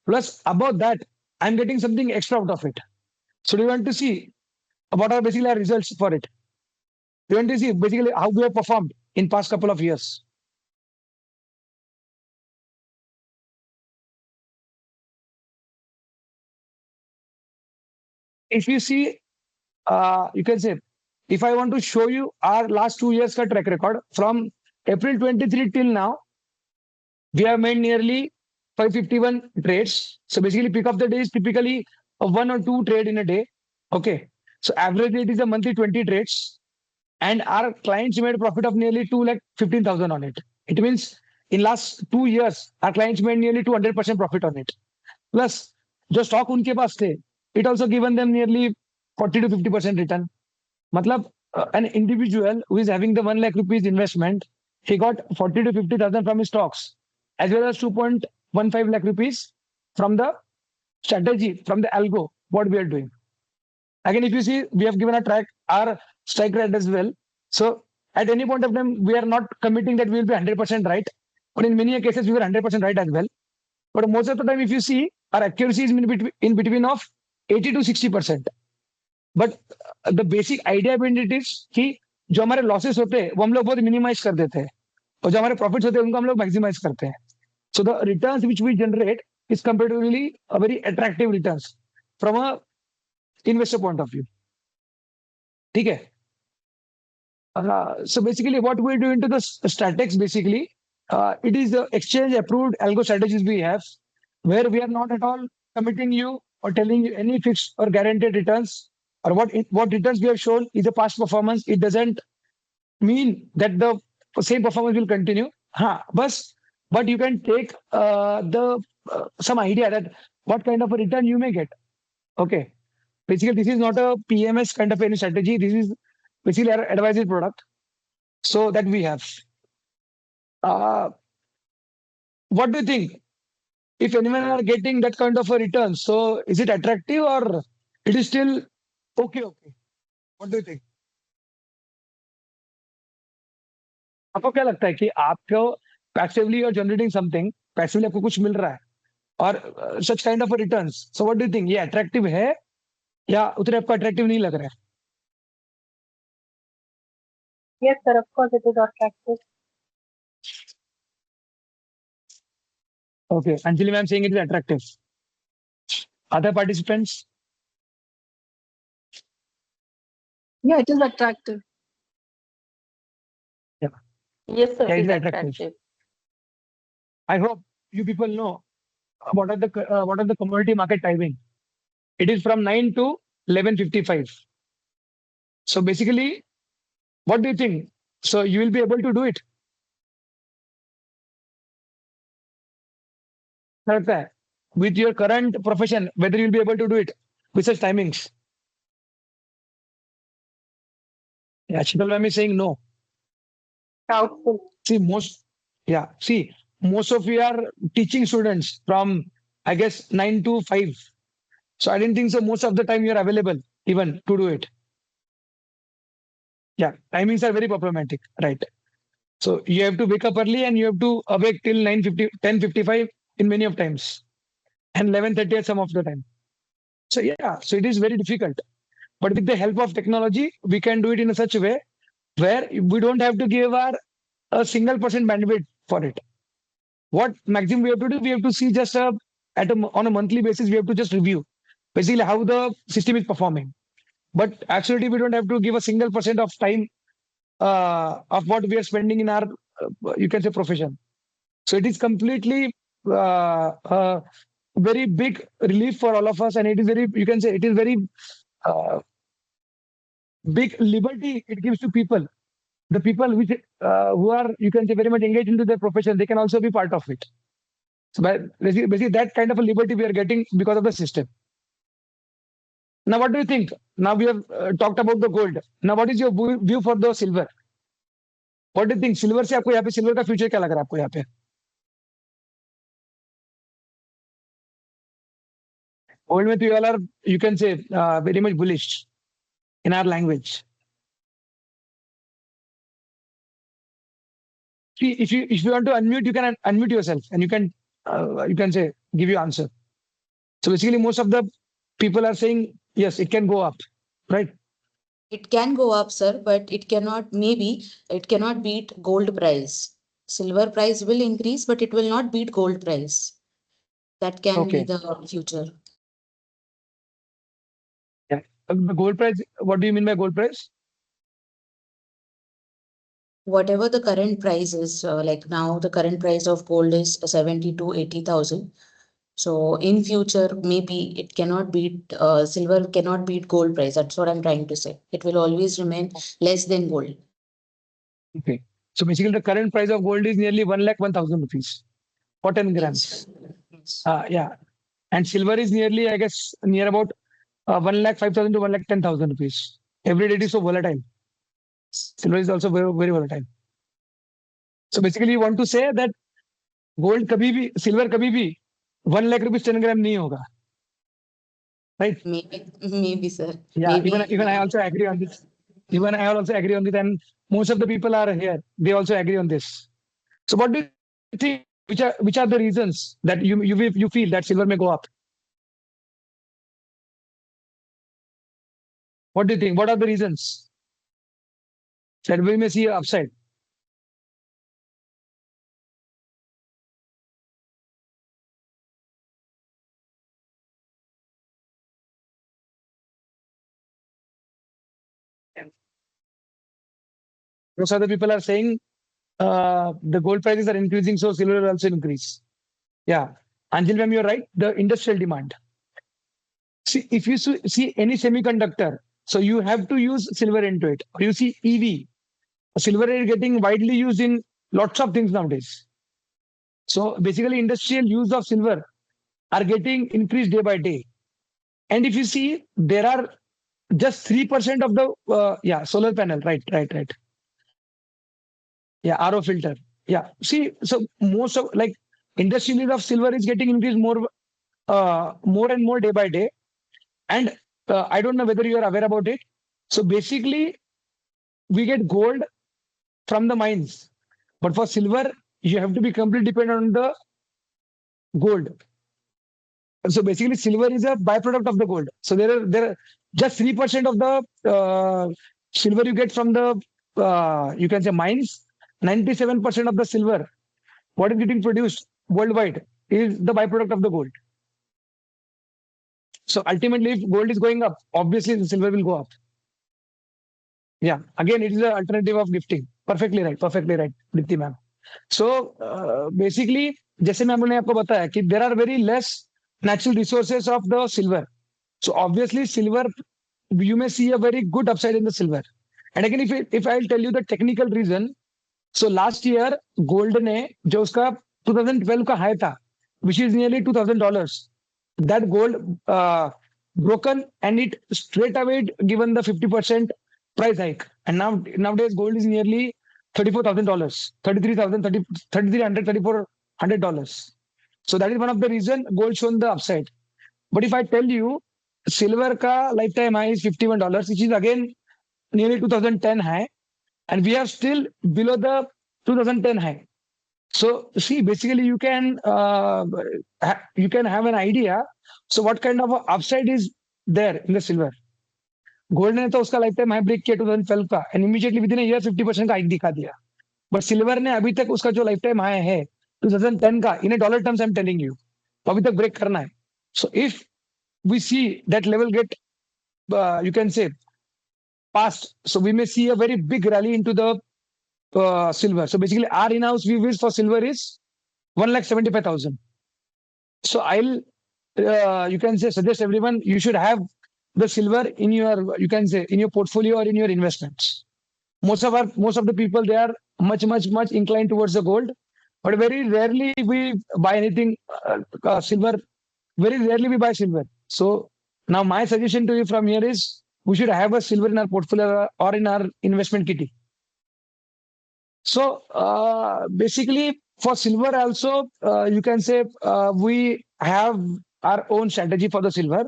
Plus above that, I'm getting something extra out of it. So do you want to see what are basically our results for it? Do you want to see basically how we have performed in past couple of years? If you see, you can say, if I want to show you our last 2 years track record from April 23 till now, we have made nearly 551 trades. So basically, peak of the day is typically a 1 or 2 trade in a day. Okay. So average rate is a monthly 20 trades. And our clients made a profit of nearly 2,15,000 on it. It means in last 2 years, our clients made nearly 200% profit on it. Plus, जो stock उनके पास थे, it also given them nearly 40 to 50% return. मतलब an individual who is having the 1 lakh rupees investment, he got 40 to 50,000 from his stocks, as well as 2.15 lakh rupees from the strategy, from the algo, what we are doing. Again, if you see, we have given a track, our strike rate as well. So at any point of time, we are not committing that we will be 100% right. But in many cases, we were 100% right as well. But most of the time, if you see, our accuracy is in between of 80 to 60%. But the basic idea behind it is कि जो हमारे losses होते हैं वो हम लोग बहुत minimize कर देते हैं. और जो हमारे प्रॉफिट्स होते हैं उनको हम लोग मैक्सिमाइज करते हैं. So the returns which we generate is comparatively a very attractive returns from a investor point of view. ठीक है. So basically what we do into the statics basically, it is the exchange approved algo strategies we have, where we are not at all committing you or telling you any fixed or guaranteed returns, or what returns we have shown is a past performance. It doesn't mean that the same performance will continue. But you can take the some idea that what kind of a return you may get. Okay. Basically, this is not a PMS kind of any strategy. This is basically our advisory product. So that we have. What do you think? If anyone are getting that kind of a return, so is it attractive or it is still okay? Okay. What do you think? आपको क्या लगता है कि आपको passively और generating something, passively आपको कुछ मिल रहा है और such kind of returns, so what do you think, ये अट्रैक्टिव है या उतने आपको अट्रैक्टिव नहीं लग रहा है? Yes, sir, of course it is attractive. Okay, Anjali ma'am saying it is attractive. Other participants? Yeah, it is attractive. Yes, sir, Yeah, it it is is attractive. attractive. I hope you people know what are the commodity market timing. It is from 9 to 11:55. So basically, what do you think? So you will be able to do it? लगता है with your current profession, whether you'll be able to do it with such timings? Yeah, Shital ma'am is saying no. Doubtful. See, most of you are teaching students from, I guess, 9 to 5. So I didn't think so most of the time you're available even to do it. Yeah, timings are very problematic, right? So you have to wake up early and you have to awake till 9:50, 10:55 in many of times, and 11:30 at some of the time. So yeah, so it is very difficult. But with the help of technology, we can do it in a such a way where we don't have to give our a single percent bandwidth for it. What maximum we have to do, we have to see just on a monthly basis, we have to just review basically how the system is performing. But absolutely, we don't have to give a single percent of time of what we are spending in our, you can say, profession. So it is completely very big relief for all of us, and it is very, you can say, it is very uh, big liberty it gives to people. The people which who are, you can say, very much engaged into their profession, they can also be part of it. So basically that kind of a liberty we are getting because of the system. Now, what do you think? Now we have talked about the gold. Now, what is your view for the silver? What do you think? Silver से आपको यहाँ पे silver का future क्या लग रहा है आपको यहाँ पे? Gold में तो you all are, you can say, very much bullish in our language. See, if you want to unmute, you can unmute yourself and you can say give your answer. So basically, most of the people are saying yes, it can go up, right? It can go up, sir, but it cannot beat gold price. Silver price will increase, but it will not beat gold price. That can be Okay. the future. Yeah. The gold price. What do you mean by gold price? Whatever the current price is, like now the current price of gold is 70 to 80,000. So in future, maybe it cannot beat, silver cannot beat gold price. That's what I'm trying to say. It will always remain less than gold. Okay. So basically, the current price of gold is nearly 1,01,000 rupees for 10 grams. Yes. Yeah. And silver is nearly, I guess, near about 1,05,000 to 1,10,000 rupees. Every day it is so volatile. Silver is also very, very volatile. So basically, you want to say that gold कभी भी, silver कभी भी 1 lakh rupees 10 gram नहीं होगा. Right? Maybe, sir. Yeah, Maybe. even I also agree on this. Even I also agree on this, and most of the people are here. They also agree on this. So, what do you think? Which are the reasons that you feel that silver may go up? What do you think? What are the reasons that we may see an upside? Most other people are saying the gold prices are increasing, so silver will also increase. Yeah. Anjal ma'am, you're right. The industrial demand. See, if you see any semiconductor, so you have to use silver into it. Or you see EV, silver is getting widely used in lots of things nowadays. So basically, industrial use of silver are getting increased day by day. And if you see, there are just 3% of the solar panel. Right. Yeah, RO filter. Yeah. See, so most of like industrial use of silver is getting increased more and more day by day. And I don't know whether you are aware about it. So basically, we get gold from the mines, but for silver, you have to be completely dependent on the gold. So basically, silver is a byproduct of the gold. So there are just 3% of the silver you get from the you can say mines. 97% of the silver what is getting produced worldwide is the byproduct of the gold. So ultimately, if gold is going up, obviously the silver will go up. Yeah. Again, it is an alternative of gifting. Perfectly right. Dipti ma'am. So basically, जैसे मैं आपने आपको बताया कि there are very less natural resources of the silver. So obviously, silver you may see a very good upside in the silver. And again, if I'll tell you the technical reason, so last year gold ने जो उसका 2012 का high था, which is nearly $2,000, that gold broken and it straight away given the 50% price hike. And nowadays gold is nearly $34,000, $33,000, $3,300, $3,400. So that is one of the reason gold shown the upside. But if I tell you silver ka lifetime high is $51, which is again nearly 2010 high, and we are still below the 2010 high. So see, basically you can have an idea. So what kind of a upside is there in the silver? Gold ने तो उसका life time high break किया 2012 का and immediately with in year 50% का hike दिखा दिया. But silver ने अभी तक उसका जो लाइफ टाइम हाई है 2010 का in dollar terms I am telling you, तो अभी तक ब्रेक करना है. So if we see that level get you can say past, so we may see a very big rally into the silver. So basically our in-house view is for silver is 1,75,000. So I'll you can say suggest everyone you should have the silver in your, you can say, in your portfolio or in your investments. Most of the people, they are much inclined towards the gold, but very rarely we buy anything silver. Very rarely we buy silver. So now my suggestion to you from here is we should have a silver in our portfolio or in our investment kitty. So basically for silver also, you can say we have our own strategy for the silver,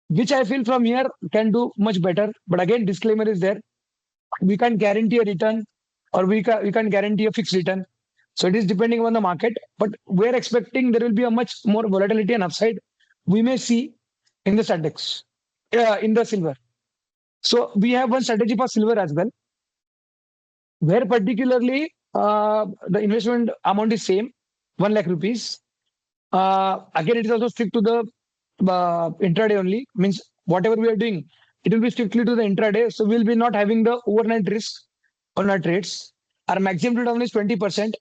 which I feel from here can do much better. But again, disclaimer is there. We can't guarantee a return or we can't guarantee a fixed return. So it is depending on the market. But we're expecting there will be a much more volatility and upside we may see in the SATEX, in the silver. So we have one strategy for silver as well, where particularly the investment amount is same, 1 lakh rupees. Again, it is also strict to the intraday only, means whatever we are doing, it will be strictly to the intraday. So we'll be not having the overnight risk on our trades. Our maximum drawdown is 20%.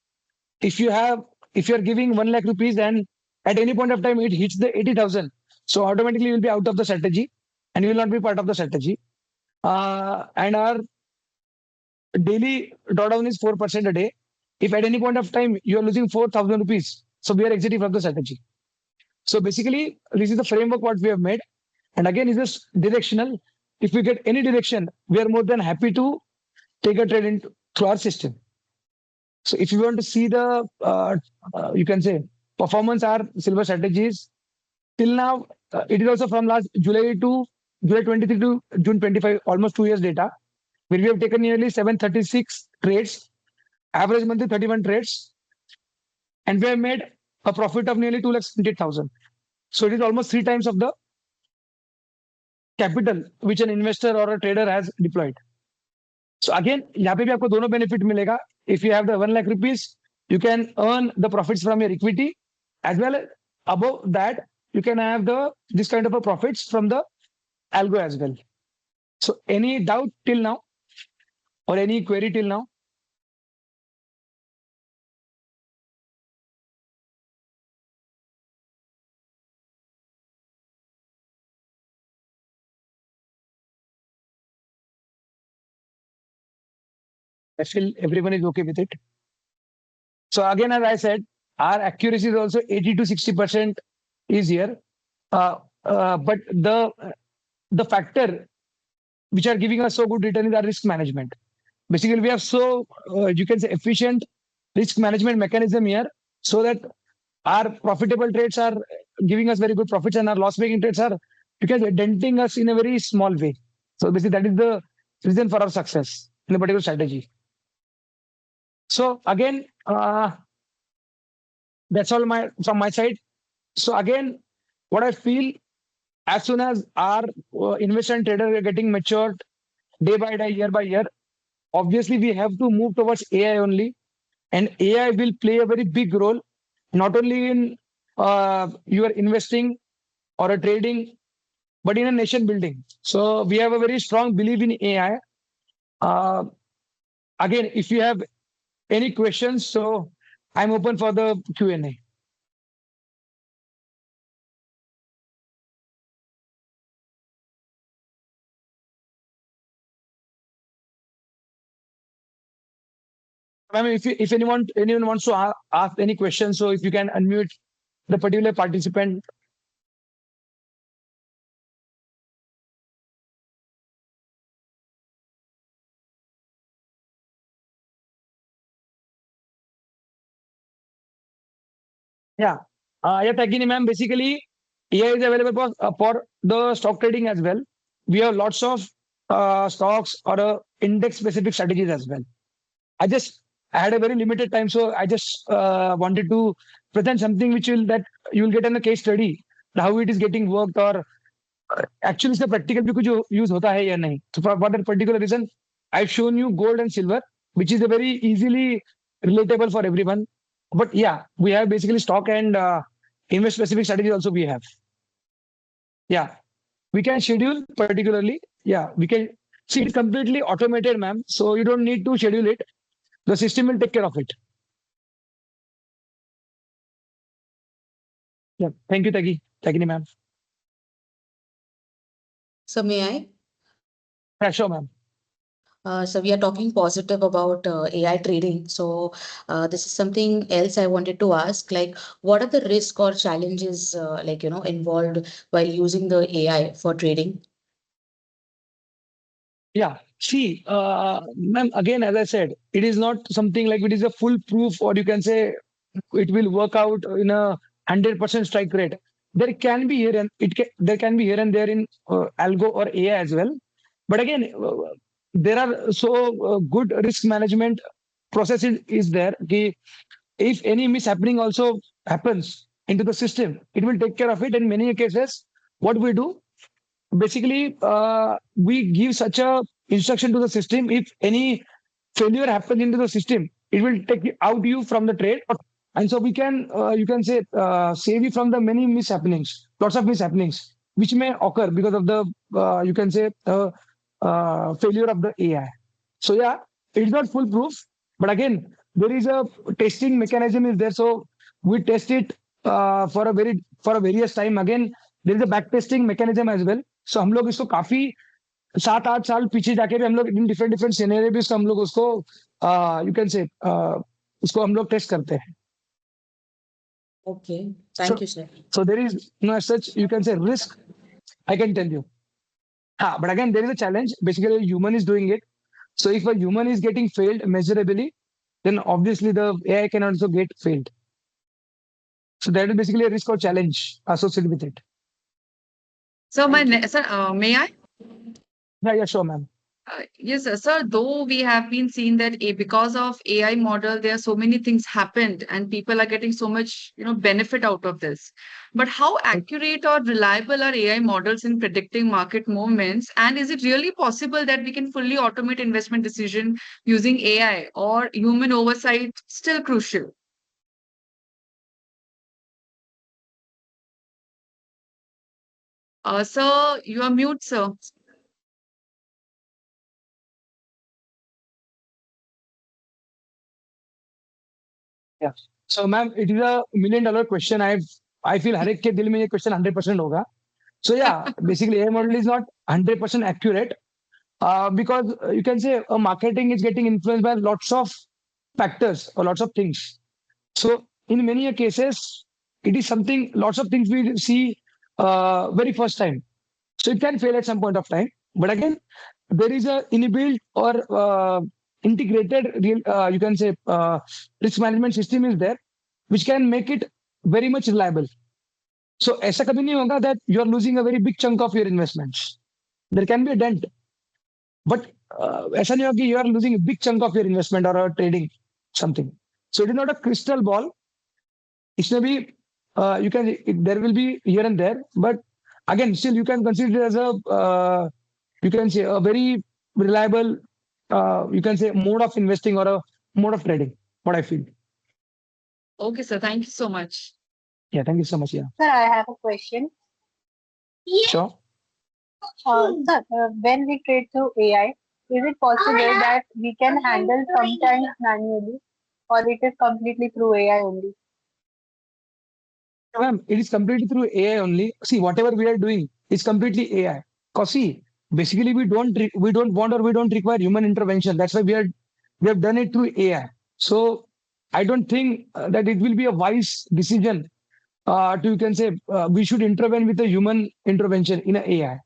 If you are giving 1 lakh rupees and at any point of time it hits the 80,000, so automatically you will be out of the strategy and you will not be part of the strategy. And our daily drawdown is 4% a day. If at any point of time you are losing 4,000 rupees, so we are exiting from the strategy. So basically, this is the framework what we have made. And again, is this directional? If we get any direction, we are more than happy to take a trade into through our system. So if you want to see the, you can say, performance our silver strategies, till now, it is also from last July 23 to June 25, almost 2 years data, where we have taken nearly 736 trades, average monthly 31 trades, and we have made a profit of nearly 2,70,000. So it is almost 3 times of the capital which an investor or a trader has deployed. So again, यहाँ पे भी आपको दोनों benefit मिलेगा. If you have the 1 lakh rupees, you can earn the profits from your equity, as well as above that, you can have this kind of a profits from the algo as well. So any doubt till now, or any query till now? I feel everyone is okay with it. So again, as I said, our accuracy is also 80 to 60% is here. But the factor which are giving us so good return is our risk management. Basically, we have so you can say efficient risk management mechanism here, so that our profitable trades are giving us very good profits, and our loss-making trades are because denting us in a very small way. So basically, that is the reason for our success in a particular strategy. So again, that's all from my side. So again, what I feel, as soon as our investor and trader are getting matured day by day, year by year, obviously we have to move towards AI only, and AI will play a very big role, not only in your investing or a trading, but in a nation building. So we have a very strong belief in AI. Uh, Again, if you have any questions, so I'm open for the Q&A. I mean, if anyone wants to ask any questions, so if you can unmute the particular participant. Yeah. Yeah, Tagini ma'am, basically, AI is available for the stock trading as well. We have lots of stocks or index specific strategies as well. I had a very limited time, so I just wanted to present something which will that you will get in a case study, how it is getting worked, or actually इसका practical भी कुछ use होता है या नहीं. So for that particular reason, I've shown you gold and silver, which is a very easily relatable for everyone. But yeah, we have basically stock and invest specific strategy also we have. Yeah, we can schedule particularly. Yeah, we can see it's completely automated, ma'am. So you don't need to schedule it. The system will take care of it. Yeah, thank you, Tagini ma'am. So may I? Yeah, sure, ma'am. So we are talking positive about AI trading. So this is something else I wanted to ask, like what are the risks or challenges involved while using the AI for trading? Yeah, see, ma'am, again, as I said, it is not something like it is a full proof, or you can say it will work out in a 100% strike rate. There can be here and there can be here and there in algo or AI as well. But again, there are so good risk management processes is there. Ki if any mishappening also happens into the system, it will take care of it. In many cases, what we do, basically we give such a instruction to the system. If any failure happens into the system, it will take out you from the trade, and so we can you can say save you from the many mishappenings, lots of mishappenings which may occur because of the you can say failure of the AI. So yeah, it's not foolproof, but again, there is a testing mechanism is there, so we test it for a various time. Again, there is a back testing mechanism as well. So हम लोग इसको काफी 7-8 साल पीछे जाके भी हम लोग इन डिफरेंट डिफरेंट सिनेरियो भी हम लोग उसको यू कैन से उसको हम लोग टेस्ट करते हैं. Okay, thank you, sir. So there is no as such you can say risk, I can tell you. But again, there is a challenge. Basically, a human is doing it. So if a human is getting failed measurably, then obviously the AI can also get failed. So that is basically a risk or challenge associated with it. So sir, may I? Yeah, sure, ma'am. Yes, sir. Though we have been seeing that because of AI model, there are so many things happened and people are getting so much, benefit out of this. But how accurate or reliable are AI models in predicting market movements? And is it really possible that we can fully automate investment decision using AI, or human oversight still crucial? Sir, you are mute, sir. Yeah. So, ma'am, it is a $1 million question. I feel हर एक के दिल में ये question 100% होगा. So yeah, basically AI model is not 100% accurate. because you can say marketing is getting influenced by lots of factors or lots of things. So in many cases, it is something, lots of things we see very first time. So it can fail at some point of time. But again, there is a inbuilt or integrated real, you can say risk management system is there, which can make it very much reliable. So ऐसा कभी नहीं होगा that you are losing a very big chunk of your investments. There can be a dent, but ऐसा नहीं होगा कि you are losing a big chunk of your investment or trading something. So it is not a crystal ball. इसमें भी you can there will be here and there, but again still you can consider it as a you can say a very reliable you can say mode of investing or a mode of trading. What I feel. Okay, sir. Thank you so much. Yeah, thank you so much. Yeah, Sir, I have a question. sure. Sir, when we trade through AI, is it possible that we can handle sometimes manually, or it is completely through AI only? Ma'am, it is completely through AI only. See, whatever we are doing is completely AI. Cause see, basically we don't want or we don't require human intervention. That's why we have done it through AI. So I don't think that it will be a wise decision to you can say we should intervene with a human intervention in a AI.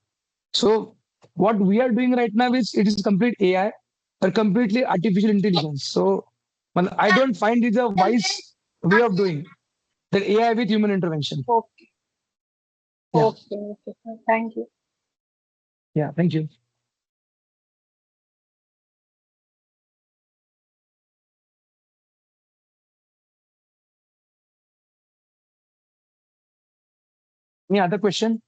So what we are doing right now is it is complete AI or completely artificial intelligence. So well, I don't find it a wise way of doing that AI with human intervention. Okay. Yeah. Okay. Okay. Sir. Thank you. Yeah, thank you. Any other question?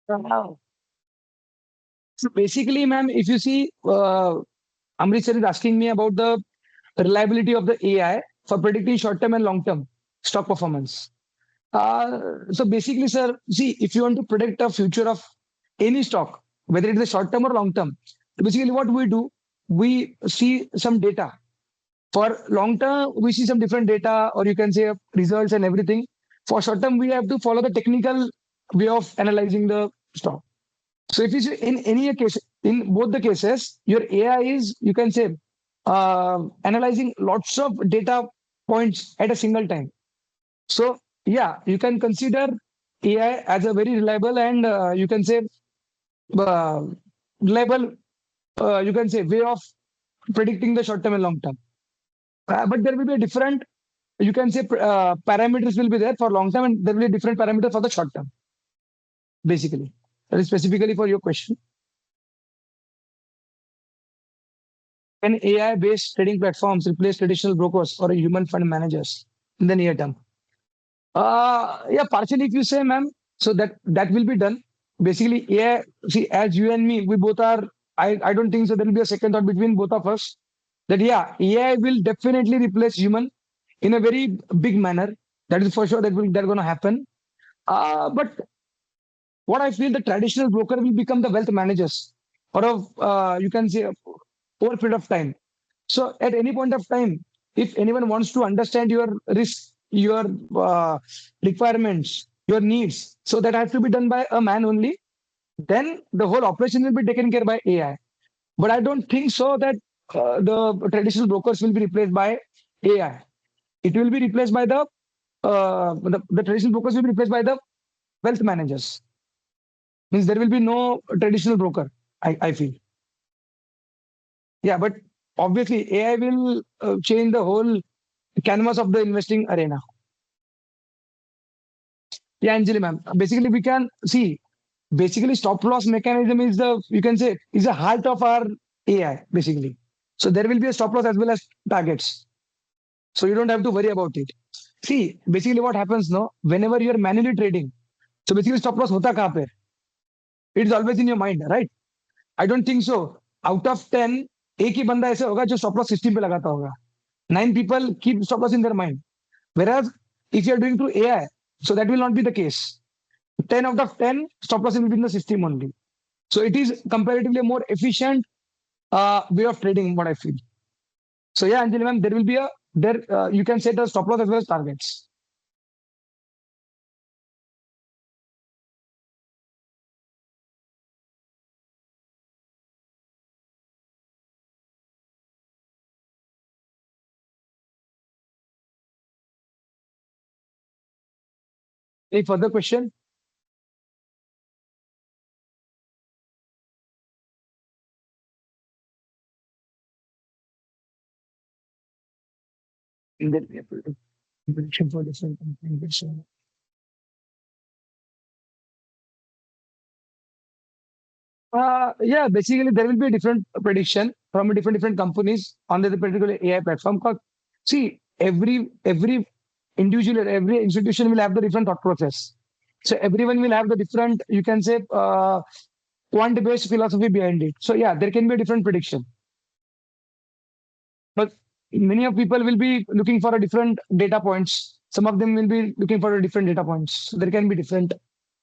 Wow. So basically, ma'am, if you see, Amrit sir is asking me about the reliability of the AI for predicting short-term and long-term stock performance. So basically, sir, see, if you want to predict a future of any stock, whether it is a short-term or long-term, basically what we do, we see some data. For long-term, we see some different data, or you can say results and everything. For short-term, we have to follow the technical way of analyzing the stock. So if you see in any case, in both the cases, your AI is, you can say, analyzing lots of data points at a single time. So yeah, you can consider AI as a very reliable and you can say uh, reliable, you can say way of predicting the short term and long term. But there will be a different, you can say parameters will be there for long term and there will be a different parameter for the short term. Basically, that is specifically for your question. Can AI-based trading platforms replace traditional brokers or human fund managers in the near term? Yeah, partially if you say, ma'am, so that will be done. Basically, AI, see, as you and me, we both are, I don't think so there will be a second thought between both of us that, yeah, AI will definitely replace human in a very big manner. That is for sure that going to happen. But what I feel the traditional broker will become the wealth managers or of, you can say, over a period of time. So at any point of time, if anyone wants to understand your risk, your requirements, your needs, so that has to be done by a man only, then the whole operation will be taken care by AI. But I don't think so that the traditional brokers will be replaced by AI. It will be replaced by the traditional brokers will be replaced by the wealth managers. Means there will be no traditional broker, I feel. Yeah, but obviously AI will change the whole canvas of the investing arena. Yeah, Anjali ma'am. Basically, we can see. Basically, stop loss mechanism is the you can say is the heart of our AI. Basically, so there will be a stop loss as well as targets. So you don't have to worry about it. See, basically, what happens no? Whenever you are manually trading, so basically stop loss hota kahan pe? It is always in your mind, right? I don't think so. Out of 10, एक ही बंदा ऐसे होगा जो stop loss system पे लगाता होगा. 9 people keep stop loss in their mind. Whereas if you are doing through AI, So that will not be the case. 10 out of 10 stop loss will be in the system only. So it is comparatively a more efficient way of trading, what I feel. So yeah, Anjali ma'am, there will be a there you can set a stop loss as well as targets. Any further question? In the prediction for different companies. Yeah, basically there will be a different prediction from a different companies on the particular AI platform. Because see, every individual, every institution will have the different thought process. So everyone will have the different, you can say, quant-based philosophy behind it. So yeah, there can be a different prediction. But many of people will be looking for a different data points. Some of them will be looking for a different data points. So there can be different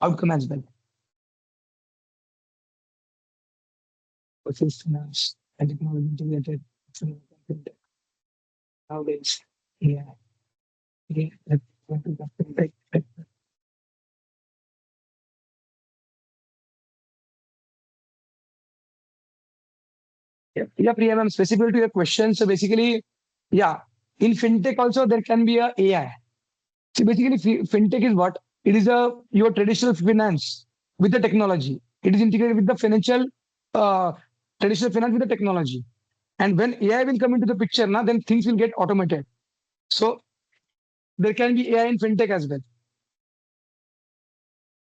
outcome as well. Which is finance and technology integrated nowadays. Yeah. Yeah. Yeah, Priya ma'am, specifically to your question. So basically, yeah, in fintech also there can be a AI. So basically, fintech is what? It is a your traditional finance with the technology. It is integrated with the financial uh, traditional finance with the technology. And when AI will come into the picture, now then things will get automated. So there can be AI in fintech as well.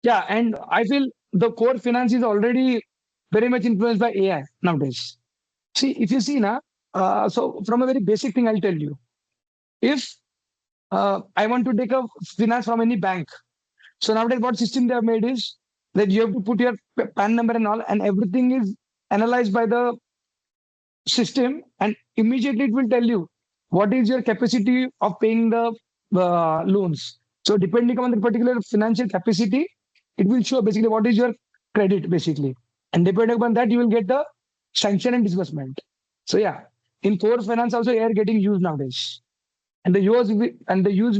Yeah, and I feel the core finance is already very much influenced by AI nowadays. See, if you see now, so from a very basic thing, I'll tell you. If I want to take a finance from any bank, so nowadays what system they have made is that you have to put your PAN number and all, and everything is analyzed by the system, and immediately it will tell you what is your capacity of paying the loans. So depending on the particular financial capacity, it will show basically what is your credit basically, and depending upon that, you will get the sanction and disbursement. So yeah, in core finance also, AI are getting used nowadays, and the use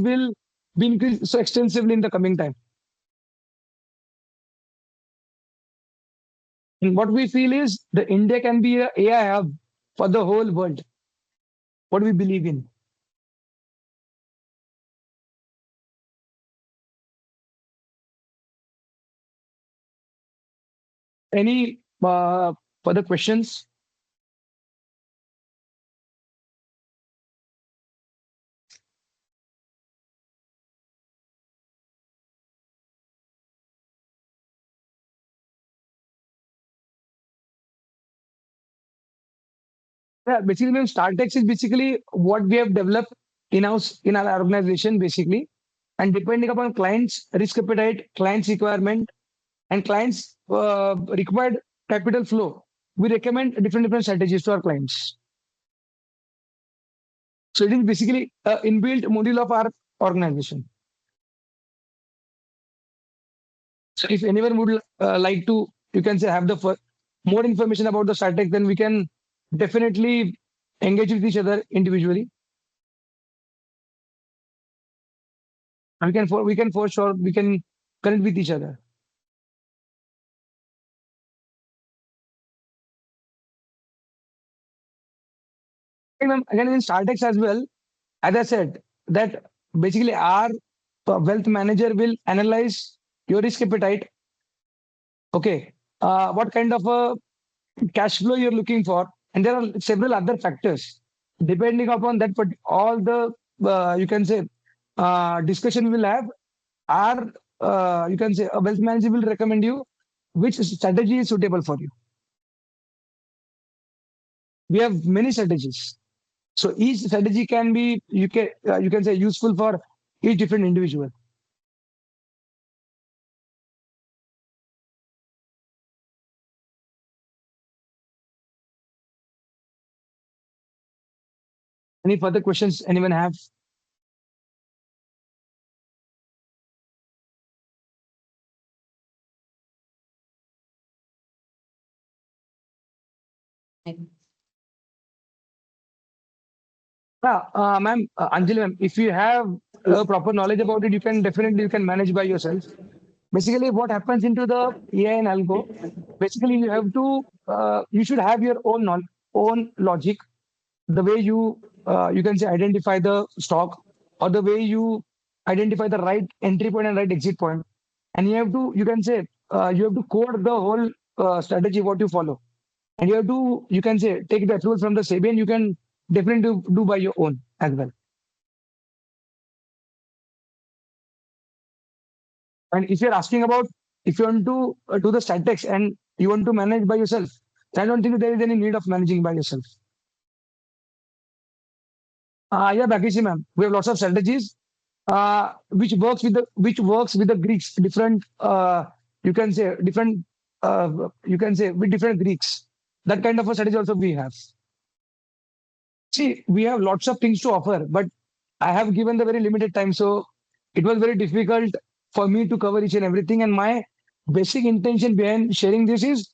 will be increased so extensively in the coming time. And what we feel is the India can be a AI hub for the whole world. What we believe in. Any further questions? Yeah, basically, when StarTex is basically what we have developed in-house in our organization, basically, and depending upon clients' risk appetite, clients' requirement, and clients' required capital flow, we recommend different strategies to our clients. So it is basically an inbuilt module of our organization. So if anyone would like to, you can say have the more information about the StarTech, then we can definitely engage with each other individually. We can for sure we can connect with each other. Again, in StarTech as well, as I said, that basically our wealth manager will analyze your risk appetite. Okay, what kind of a cash flow you're looking for, and there are several other factors. Depending upon that, but all the you can say discussion we will have, our you can say a wealth manager will recommend you which strategy is suitable for you. We have many strategies, so each strategy can be you can say useful for each different individual. Any further questions anyone have? Yeah, ma'am, Anjali ma'am, if you have proper knowledge about it, you can manage by yourself. Basically, what happens into the AI and algo, basically you should have your own logic, the way you can say identify the stock, or the way you identify the right entry point and right exit point, and you can say you have to code the whole strategy what you follow, and you can say take the approval from the SEBI, and you can definitely do by your own as well. And if you're asking about if you want to do the statics and you want to manage by yourself, I don't think there is any need of managing by yourself. Yeah, Bhageshi ma'am, we have lots of strategies which works with the Greeks, different you can say different you can say with different Greeks. That kind of a strategy also we have. See, we have lots of things to offer, but I have given the very limited time, so it was very difficult for me to cover each and everything. And my basic intention behind sharing this is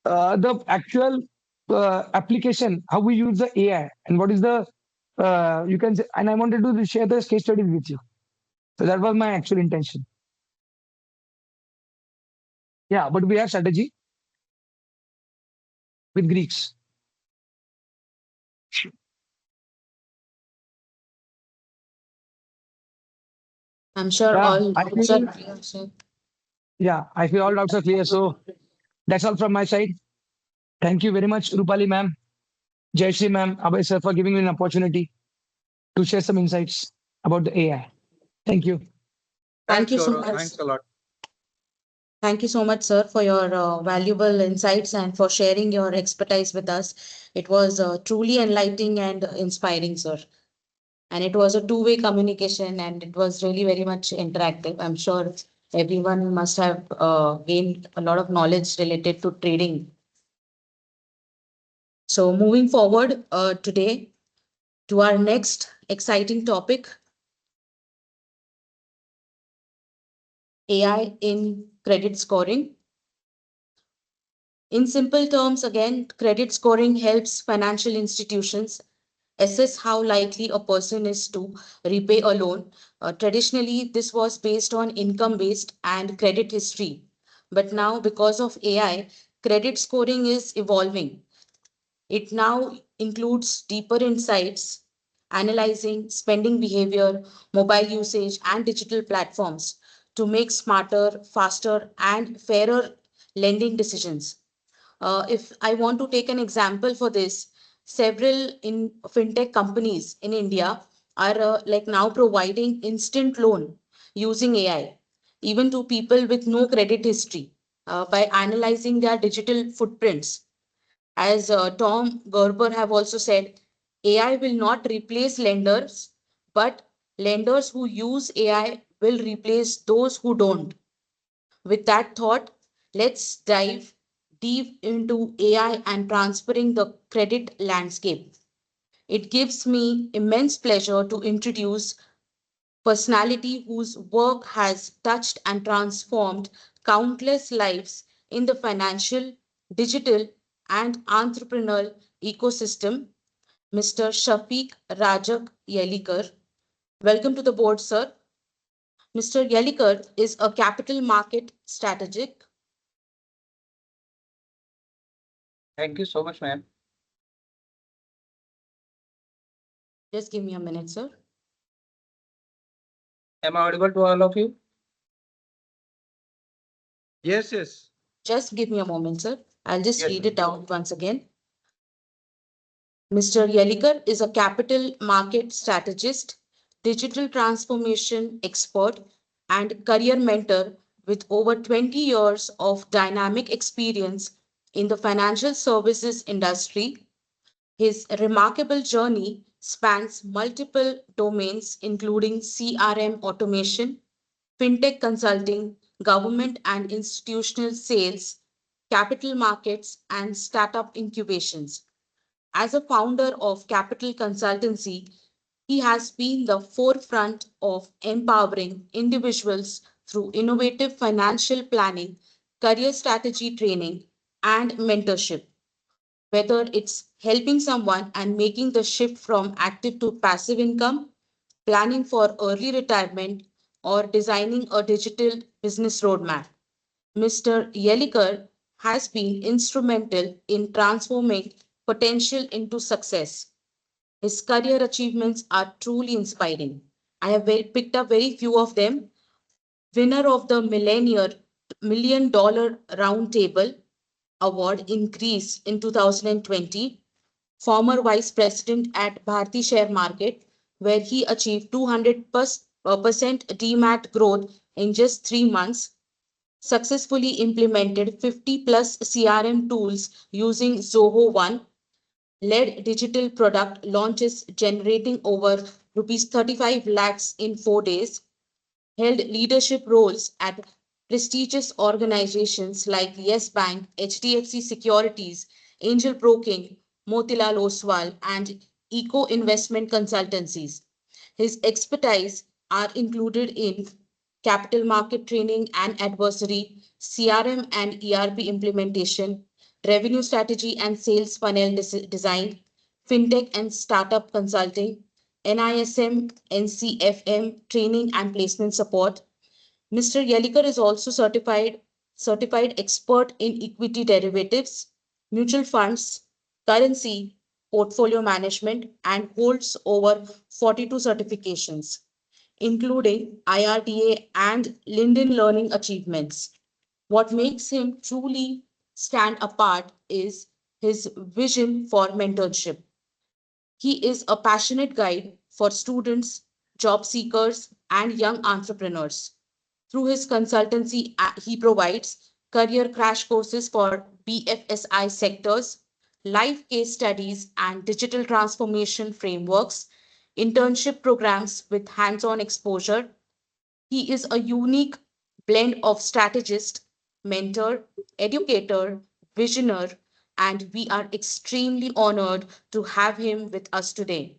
the actual application, how we use the AI, and what is the you can say. And I wanted to share the case studies with you. So that was my actual intention. Yeah, but we have strategy with Greeks. I'm sure Yeah, all I doubts are feel clear, sir. yeah, I feel all doubts are clear. So that's all from my side. Thank you very much, Rupali ma'am, Jayashree ma'am, Abhay sir, for giving me an opportunity to share some insights about the AI. Thank you. Thank Thanks, you so Gaurav. much. Thanks a lot. Thank you so much, sir, for your valuable insights and for sharing your expertise with us. It was truly enlightening and inspiring, sir. And it was a two-way communication and it was really very much interactive. I'm sure everyone must have gained a lot of knowledge related to trading. So moving forward today to our next exciting topic, AI in credit scoring. In simple terms, again, credit scoring helps financial institutions assess how likely a person is to repay a loan. Traditionally, this was based on income based and credit history. But now, because of AI, credit scoring is evolving. It now includes deeper insights, analyzing spending behavior, mobile usage, and digital platforms to make smarter, faster, and fairer lending decisions. If I want to take an example for this, several in fintech companies in India are like now providing instant loan using AI, even to people with no credit history, by analyzing their digital footprints. As Tom Gerber have also said, AI will not replace lenders, but lenders who use AI will replace those who don't. With that thought, let's dive deep into AI and transferring the credit landscape. It gives me immense pleasure to introduce personality whose work has touched and transformed countless lives in the financial, digital, and entrepreneurial ecosystem, Mr. Shafiq Rajak Yelikar. Welcome to the board, sir. Mr. Yelikar is a capital market strategic. Thank you so much, ma'am. Just give me a minute, sir. Am I audible to all of you? Yes, yes. Just give me a moment, sir. I'll just Yes, read ma'am. it out once again. Mr. Yelikar is a capital market strategist, digital transformation expert, and career mentor with over 20 years of dynamic experience in the financial services industry. His remarkable journey spans multiple domains, including CRM automation, fintech consulting, government and institutional sales, capital markets, and startup incubations. As a founder of Capital Consultancy, he has been the forefront of empowering individuals through innovative financial planning, career strategy training, and mentorship. whether it's helping someone and making the shift from active to passive income, planning for early retirement, or designing a digital business roadmap. Mr. Yelikar has been instrumental in transforming potential into success. His career achievements are truly inspiring. I have picked up very few of them. Winner of the Million Dollar Roundtable Award in Greece in 2020, former vice president at Bharti Share Market, where he achieved 200% DMAT growth in just 3 months, successfully implemented 50 plus CRM tools using Zoho One, led digital product launches generating over rupees 35 lakhs in 4 days, held leadership roles at prestigious organizations like Yes Bank, HDFC Securities, Angel Broking, Motilal Oswal, and Eco Investment Consultancies. His expertise are included in capital market training and advisory, CRM and ERP implementation, revenue strategy and sales funnel design, fintech and startup consulting, NISM, NCFM training and placement support. Mr. Yelikar is also certified expert in equity derivatives, mutual funds, currency, portfolio management, and holds over 42 certifications, including IRDA and Linden Learning achievements. What makes him truly stand apart is his vision for mentorship. He is a passionate guide for students, job seekers, and young entrepreneurs. Through his consultancy, he provides career crash courses for BFSI sectors, live case studies and digital transformation frameworks, internship programs with hands on exposure. He is a unique blend of strategist, mentor, educator, visionary, and we are extremely honored to have him with us today.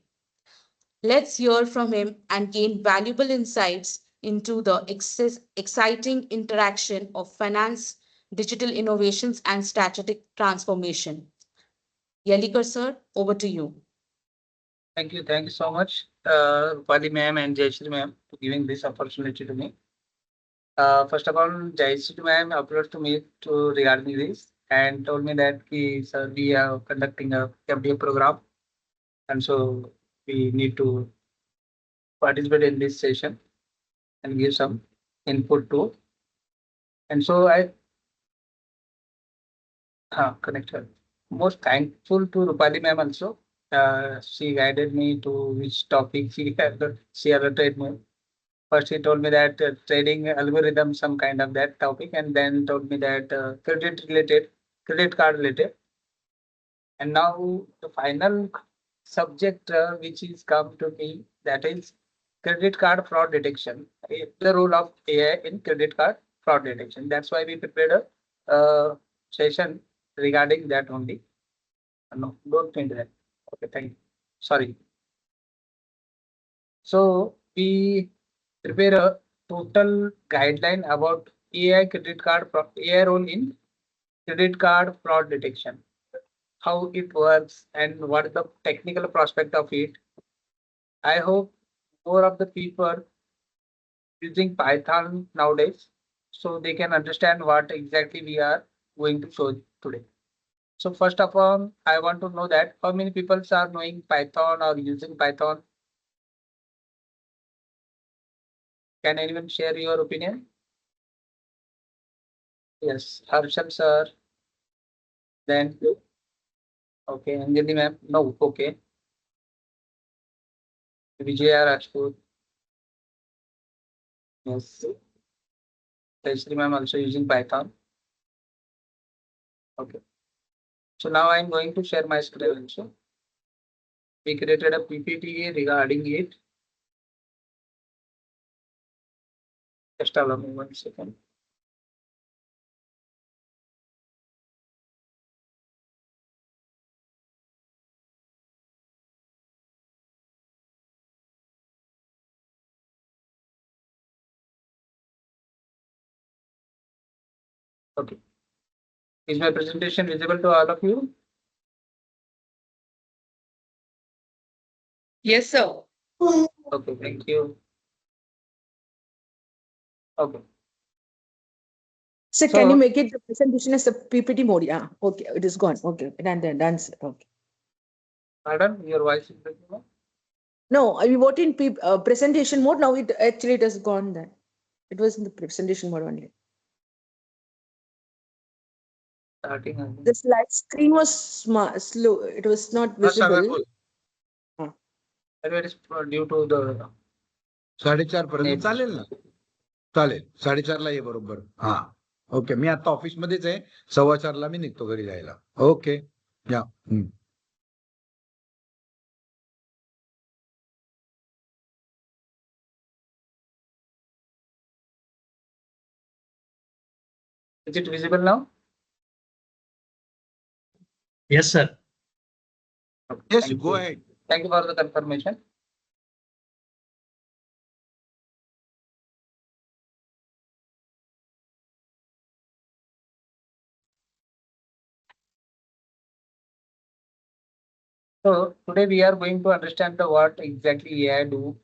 Let's hear from him and gain valuable insights into the exciting interaction of finance, digital innovations, and strategic transformation. Yelikar sir, over to you. Thank you so much, Rupali ma'am and Jayashree ma'am, for giving this opportunity to me. First of all, Jayashree ma'am approached to me to regarding this and told me that sir, we are conducting a FDP program, and so we need to participate in this session and give some input to. And so I connect her. Most thankful to Rupali ma'am also. She guided me to which topic she allotted me. First, he told me that trading algorithm, some kind of that topic, and then told me that credit card related. And now the final subject which is come to me, that is credit card fraud detection. The role of AI in credit card fraud detection. That's why we prepared a session regarding that only. No, don't think that. Okay, thank you. Sorry. So we prepare a total guideline about AI role in credit card fraud detection, how it works and what is the technical prospect of it. I hope more of the people using Python nowadays, so they can understand what exactly we are going to show today. So first of all, I want to know that how many people are knowing Python or using Python. Can anyone share your opinion? Yes, Harshal sir. Then okay, Anjali ma'am. No, okay. Vijaya Rajput. Yes. Jayashree ma'am also using Python. Okay. So now I'm going to share my screen also. We created a PPT regarding it. Just allow me 1 second. Okay. Is my presentation visible to all of you? Yes, sir. Okay, thank you. Okay. So can you So make it the presentation as a PPT mode? Yeah. Okay. It is gone. Okay. Done. Okay. pardon, your voice is breaking up. No, we vote in presentation mode. Now it has gone then. It was in the presentation mode only. Starting again. The slide screen was slow. It was not visible. Maybe it is due to the 4:30 पर्यंत net चालेल ना? चालेल 4:30ला ये बरोबर. हा okay. मी आता ऑफिसमध्येच आहे. 4:15ला मी निघतो घरी जायला. ओके या. Is it visible now? Yes, sir. Okay, Yes, thank go you. ahead. Thank you for the confirmation. So today we are going to understand the what exactly AI do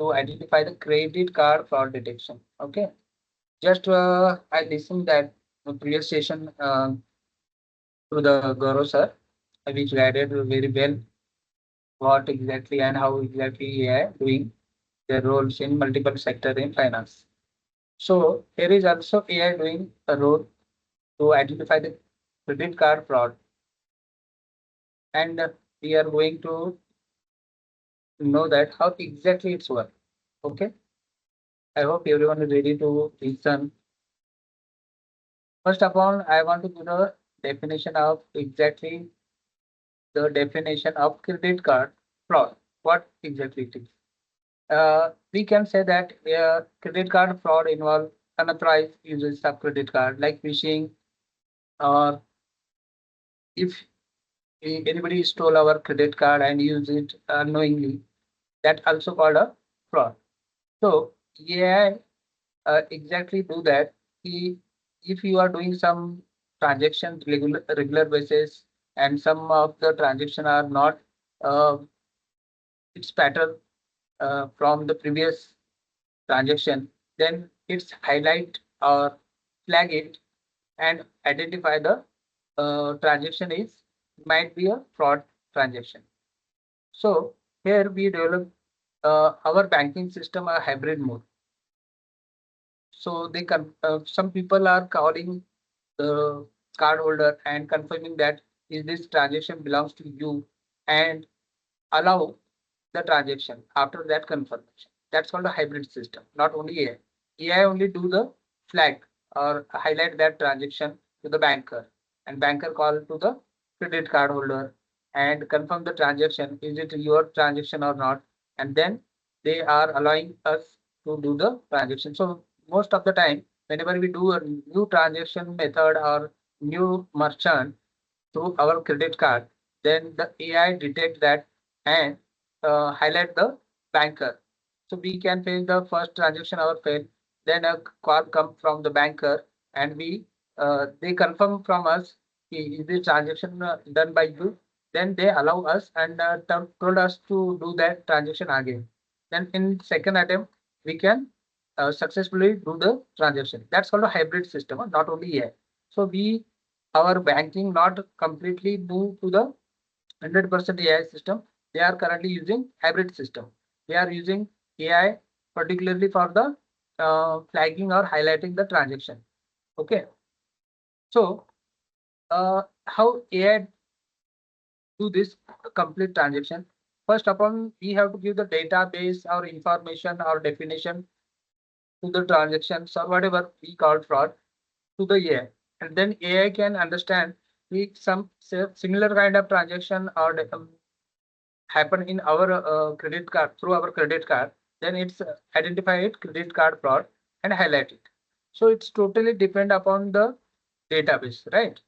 to identify the credit card fraud detection. Okay. Just I listened that the previous session to the Guru sir, which guided very well what exactly and how exactly AI doing their roles in multiple sector in finance. So here is also AI doing a role to identify the credit card fraud, and we are going to know that how exactly it's work. Okay. I hope everyone is ready to listen. First of all, I want to give the definition of exactly the definition of credit card fraud. What exactly it is? We can say that credit card fraud involve unauthorized uses of credit card like phishing, or if anybody stole our credit card and use it unknowingly, that also called a fraud. So yeah, exactly do that. If you are doing some transactions regular basis and some of the transaction are not uh, its pattern from the previous transaction, then it's highlight or flag it and identify the transaction is might be a fraud transaction. So here we develop our banking system a hybrid mode. So some people are calling the cardholder and confirming that is this transaction belongs to you and allow the transaction after that confirmation. That's called a hybrid system. Not only AI. AI only do the flag or highlight that transaction to the banker, and banker call to the credit card holder and confirm the transaction. Is it your transaction or not? And then they are allowing us to do the transaction. So most of the time, whenever we do a new transaction method or new merchant through our credit card, then the AI detect that and highlight the banker. So we can face the first transaction or fail, then a call come from the banker and they confirm from us is this transaction done by you. Then they allow us and told us to do that transaction again. Then in second attempt we can successfully do the transaction. That's called a hybrid system, not only AI. So our banking not completely move to the 100% AI system. They are currently using hybrid system. They are using AI particularly for the flagging or highlighting the transaction. Okay. So how AI do this complete transaction? First upon, we have to give the database or information or definition to the transactions or whatever we call fraud to the AI, and then AI can understand if some similar kind of transaction or happen in our credit card through our credit card, then it's identify it credit card fraud and highlight it. So it's totally depend upon the database, right?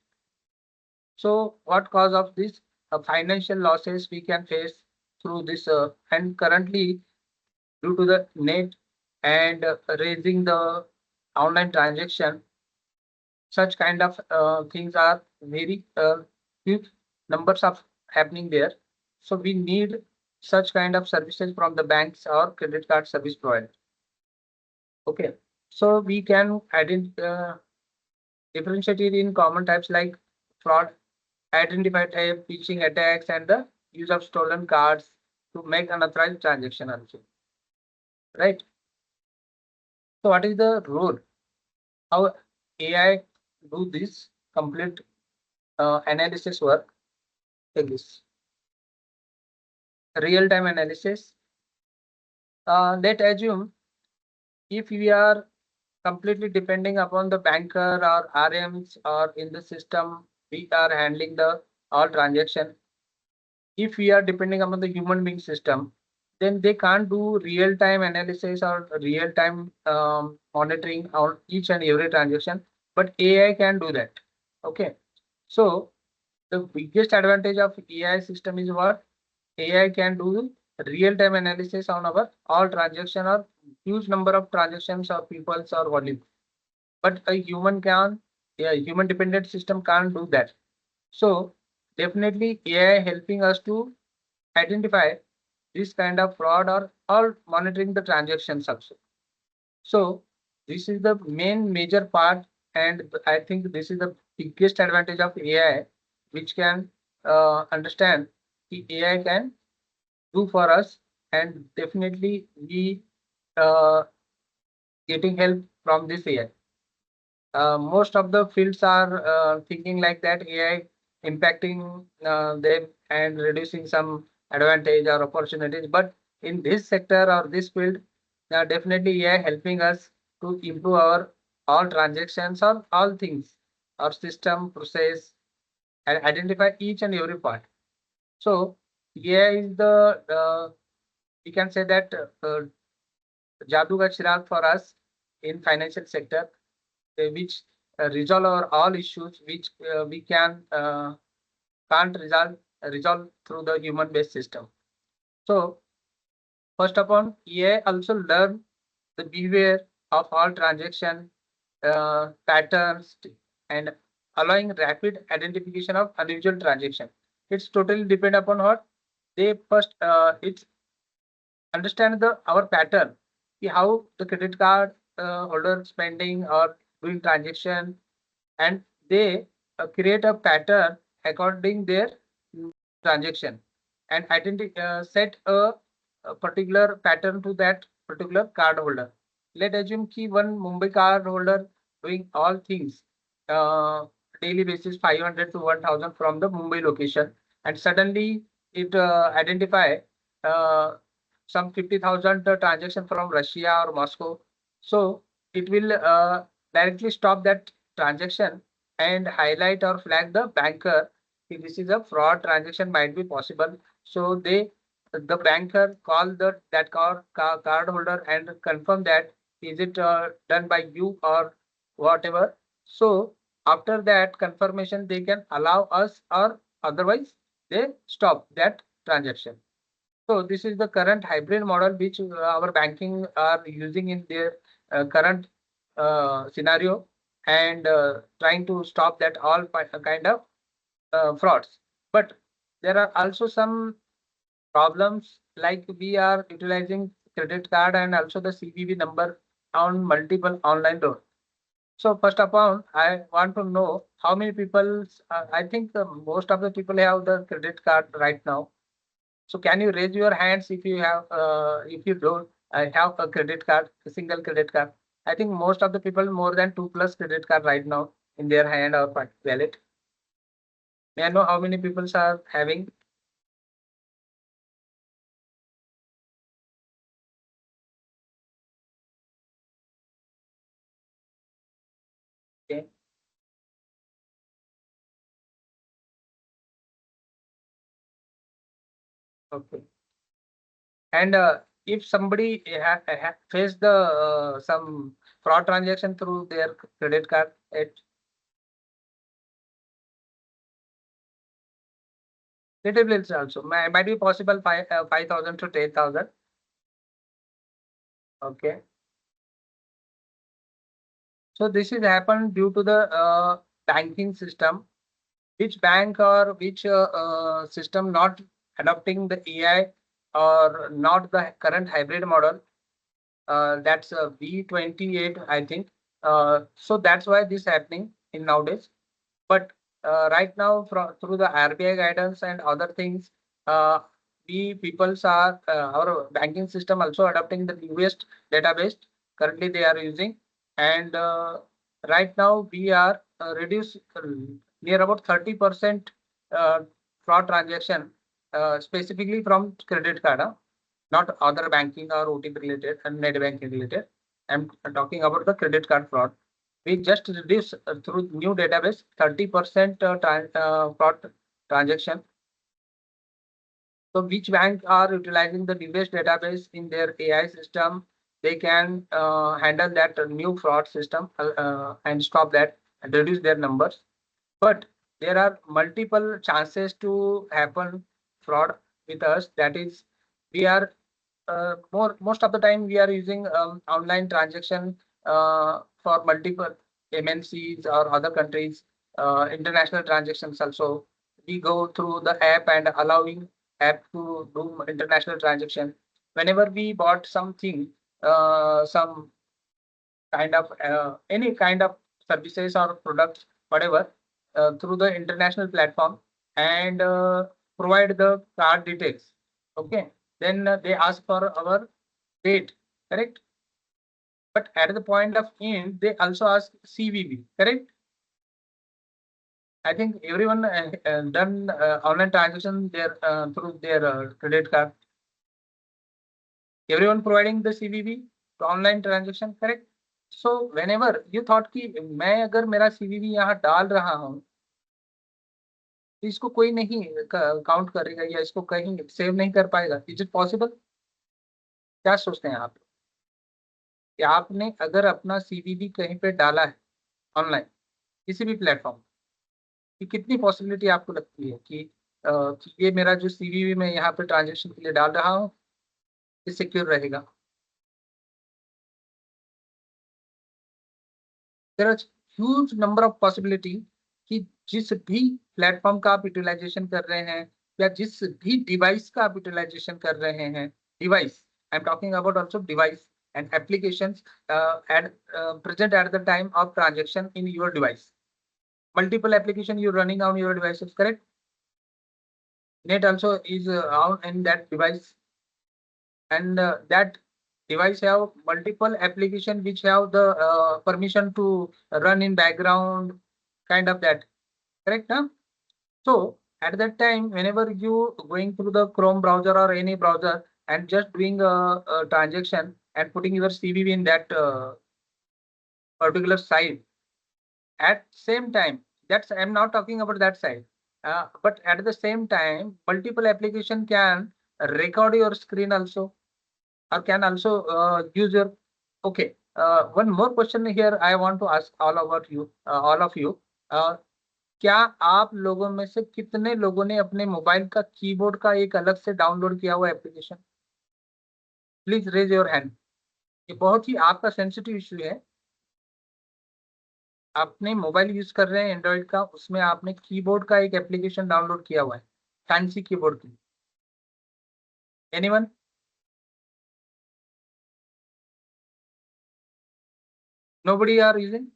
So what cause of this financial losses we can face through this and currently due to the net and raising the online transaction, such kind of things are very huge numbers of happening there. So we need such kind of services from the banks or credit card service provider. Okay, so we can differentiate it in common types like fraud, identify type, phishing attacks, and the use of stolen cards to make unauthorized transaction also. Right. So what is the role? How AI do this complete analysis work? Take this real-time analysis. Let's assume if we are completely depending upon the banker or RMs or in the system, we are handling the all transaction. If we are depending upon the human being system, then they can't do real-time analysis or real-time monitoring on each and every transaction, but AI can do that. Okay, so the biggest advantage of AI system is what? AI can do real-time analysis on our all transaction or huge number of transactions or peoples or volume. But a human dependent system can't do that. So definitely AI helping us to identify this kind of fraud or all monitoring the transactions also. So this is the main major part, and I think this is the biggest advantage of AI, which can understand the AI can do for us, and definitely we getting help from this AI. Most of the fields are thinking like that AI impacting them and reducing some advantage or opportunities. But in this sector or this field, definitely AI helping us to improve our all transactions or all things, our system process, and identify each and every part. So AI is the we can say that Jadu ka chirag for us in financial sector, which resolve our all issues which we can't resolve through the human based system. So first upon, AI also learn the behavior of all transaction patterns and allowing rapid identification of unusual transaction. It's totally depend upon what they first it's understand the our pattern, how the credit card holder spending or doing transaction, and they create a pattern according their transaction and set a particular pattern to that particular card holder. Let assume key one Mumbai card holder doing all things uh, daily basis 500 to 1000 from the Mumbai location, and suddenly it identify uh, some 50,000 transaction from Russia or Moscow. So it will directly stop that transaction and highlight or flag the banker if this is a fraud transaction might be possible. So the banker call that card holder and confirm that is it done by you or whatever. So after that confirmation, they can allow us, or otherwise they stop that transaction. So this is the current hybrid model which our banking are using in their current scenario, and trying to stop that all kind of frauds. But there are also some problems, like we are utilizing credit card and also the CVV number on multiple online loan. So first of all, I want to know how many people, I think most of the people have the credit card right now. So can you raise your hands if you have, if you don't have a credit card, a single credit card? I think most of the people more than 2+ credit card right now in their hand or wallet. May I know how many people are having? Okay. Okay. And if somebody faced the some fraud transaction through their credit card, it little bit also might be possible 5,000 to 10,000. Okay. So this is happened due to the banking system. Which bank or which system not adopting the AI or not the current hybrid model. That's V28, I think. So that's why this happening in nowadays. But right now, through the RBI guidance and other things, we peoples are our banking system also adopting the newest database currently they are using, and right now we are reduce near about 30% fraud transaction, specifically from credit card, not other banking or OTP related and net banking related. I'm talking about the credit card fraud. We just reduce through new database 30% fraud transaction. So which bank are utilizing the newest database in their AI system? They can handle that new fraud system and stop that and reduce their numbers. But there are multiple chances to happen fraud with us. That is, we are most of the time we are using online transaction for multiple MNCs or other countries, international transactions also. We go through the app and allowing app to do international transaction. Whenever we bought something, some kind of any kind of services or products, whatever, through the international platform and provide the card details. Okay, then they ask for our date, correct? But at the point of end, they also ask CVV, correct? I think everyone done online transaction there through their credit card. Everyone providing the CVV to online transaction, correct? So whenever you thought कि मैं अगर मेरा CVV यहाँ डाल रहा हूँ, तो इसको कोई नहीं काउंट करेगा या इसको कहीं सेव नहीं कर पाएगा, इज इट पॉसिबल? क्या सोचते हैं आप कि आपने अगर अपना CVV कहीं पे डाला है ऑनलाइन किसी भी प्लेटफॉर्म की कितनी पॉसिबिलिटी आपको लगती है कि ये मेरा जो CVV मैं यहाँ पे ट्रांजेक्शन के लिए डाल रहा हूँ ये सिक्योर रहेगा? There are huge number of possibility कि जिस भी प्लेटफॉर्म का आप यूटिलाइजेशन कर रहे हैं या जिस भी डिवाइस का आप यूटिलाइजेशन कर रहे हैं, device I am talking about also device and applications present at the time of transaction in your device. Multiple application you're running on your devices, correct? Net also is on in that device, and that device have multiple application which have the permission to run in background, kind of that, correct? Huh? So at that time, whenever you going through the Chrome browser or any browser and just doing a transaction and putting your CVV in that particular site, at same time, that's I'm not talking about that site, but at the same time, multiple application can record your screen also, or can also use your. Okay, one more question here I want to ask all of you. क्या आप लोगों में से कितने लोगों ने अपने mobile का कीबोर्ड का एक अलग से डाउनलोड किया हुआ application? Please raise your hand. ये बहुत ही आपका सेंसिटिव इश्यू है. आपने मोबाइल यूज कर रहे हैं एंड्रॉइड का, उसमें आपने कीबोर्ड का एक एप्लीकेशन डाउनलोड किया हुआ है, फैंसी कीबोर्ड की. Anyone? Nobody are using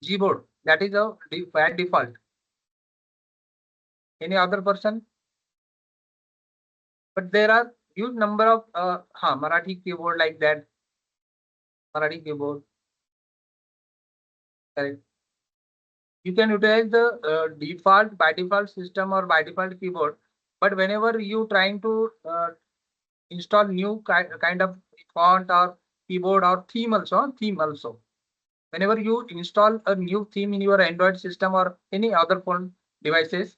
Gboard. That is a by default. Any other person? But there are huge number of Marathi keyboard like that. Marathi keyboard. Correct. You can utilize the default by default system or by default keyboard. But whenever you trying to install new kind of font or keyboard or theme also. Whenever you install a new theme in your Android system or any other phone devices,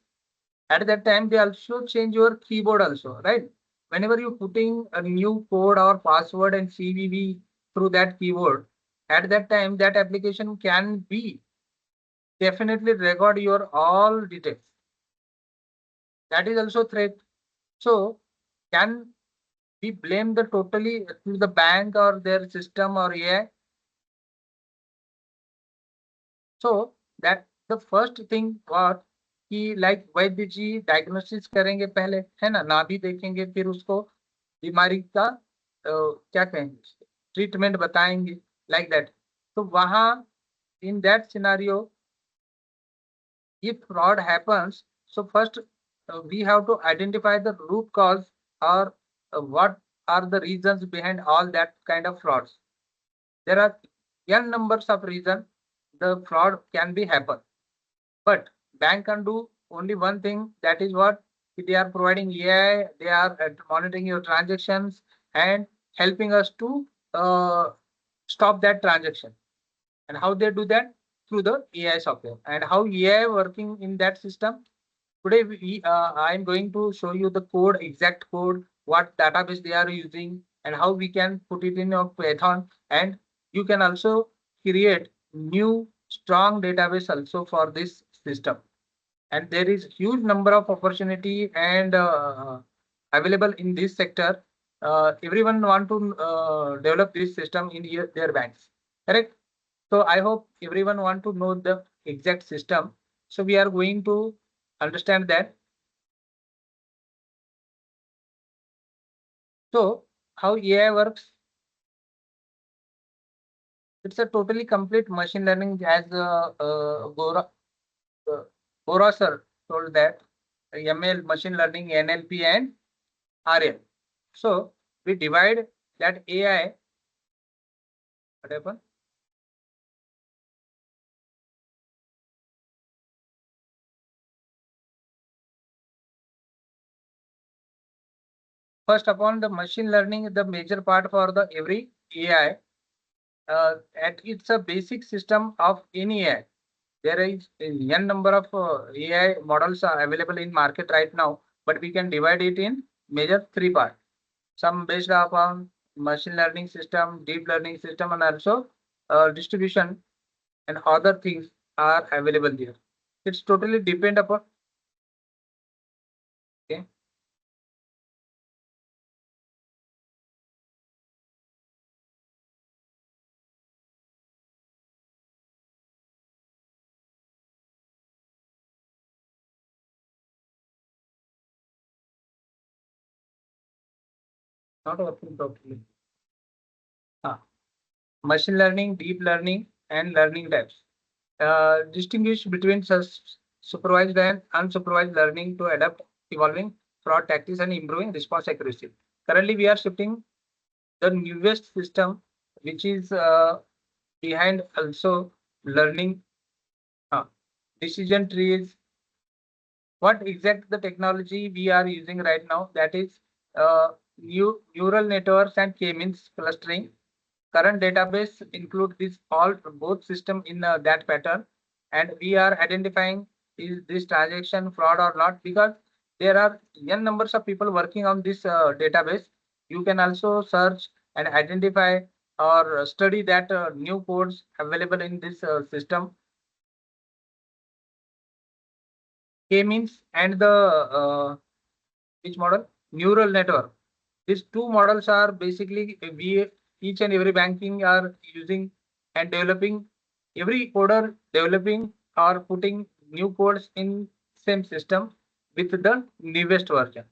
at that time they also change your keyboard also, right? Whenever you putting a new code or password and CVV through that keyboard, at that time that application can be definitely record your all details. That is also threat. So can we blame the totally to the bank or their system or AI? So that the first thing what कि like वैद्य जी diagnosis करेंगे पहले, है ना भी देखेंगे, फिर उसको बीमारी का क्या कहेंगे ट्रीटमेंट बताएंगे लाइक दैट. तो वहाँ in that scenario, if fraud happens, so first we have to identify the root cause or what are the reasons behind all that kind of frauds. There are n numbers of reasons the fraud can be happen, but bank can do only one thing. That is what they are providing AI. They are monitoring your transactions and helping us to stop that transaction. And how they do that? Through the AI software. And how AI working in that system? Today, I am going to show you the code, exact code, what database they are using, and how we can put it in a Python. And you can also create new strong database also for this system. And there is huge number of opportunity and available in this sector. Everyone want to develop this system in their banks, correct? So I hope everyone want to know the exact system. So we are going to understand that. So how AI works? It's a totally complete machine learning, as Gora sir told that ML, machine learning, NLP, and RL. So we divide that AI. What happened? First, upon the machine learning, the major part for the every AI, at it's a basic system of any AI. There is n number of AI models are available in market right now, but we can divide it in major three parts. Some based upon machine learning system, deep learning system, and also distribution and other things are available there. It's totally depend upon. Okay. Not working properly. Machine learning, deep learning, and learning types. Distinguish between supervised and unsupervised learning to adapt evolving fraud tactics and improving response accuracy. Currently, we are shifting the newest system, which is behind also learning decision trees. What exact the technology we are using right now? That is neural networks and k-means clustering. Current database include this all both system in that pattern, and we are identifying is this transaction fraud or not, because there are n numbers of people working on this database. You can also search and identify or study that new codes available in this system. K means and the which model? Neural network. These two models are basically we each and every banking are using and developing, every coder developing or putting new codes in same system with the newest version.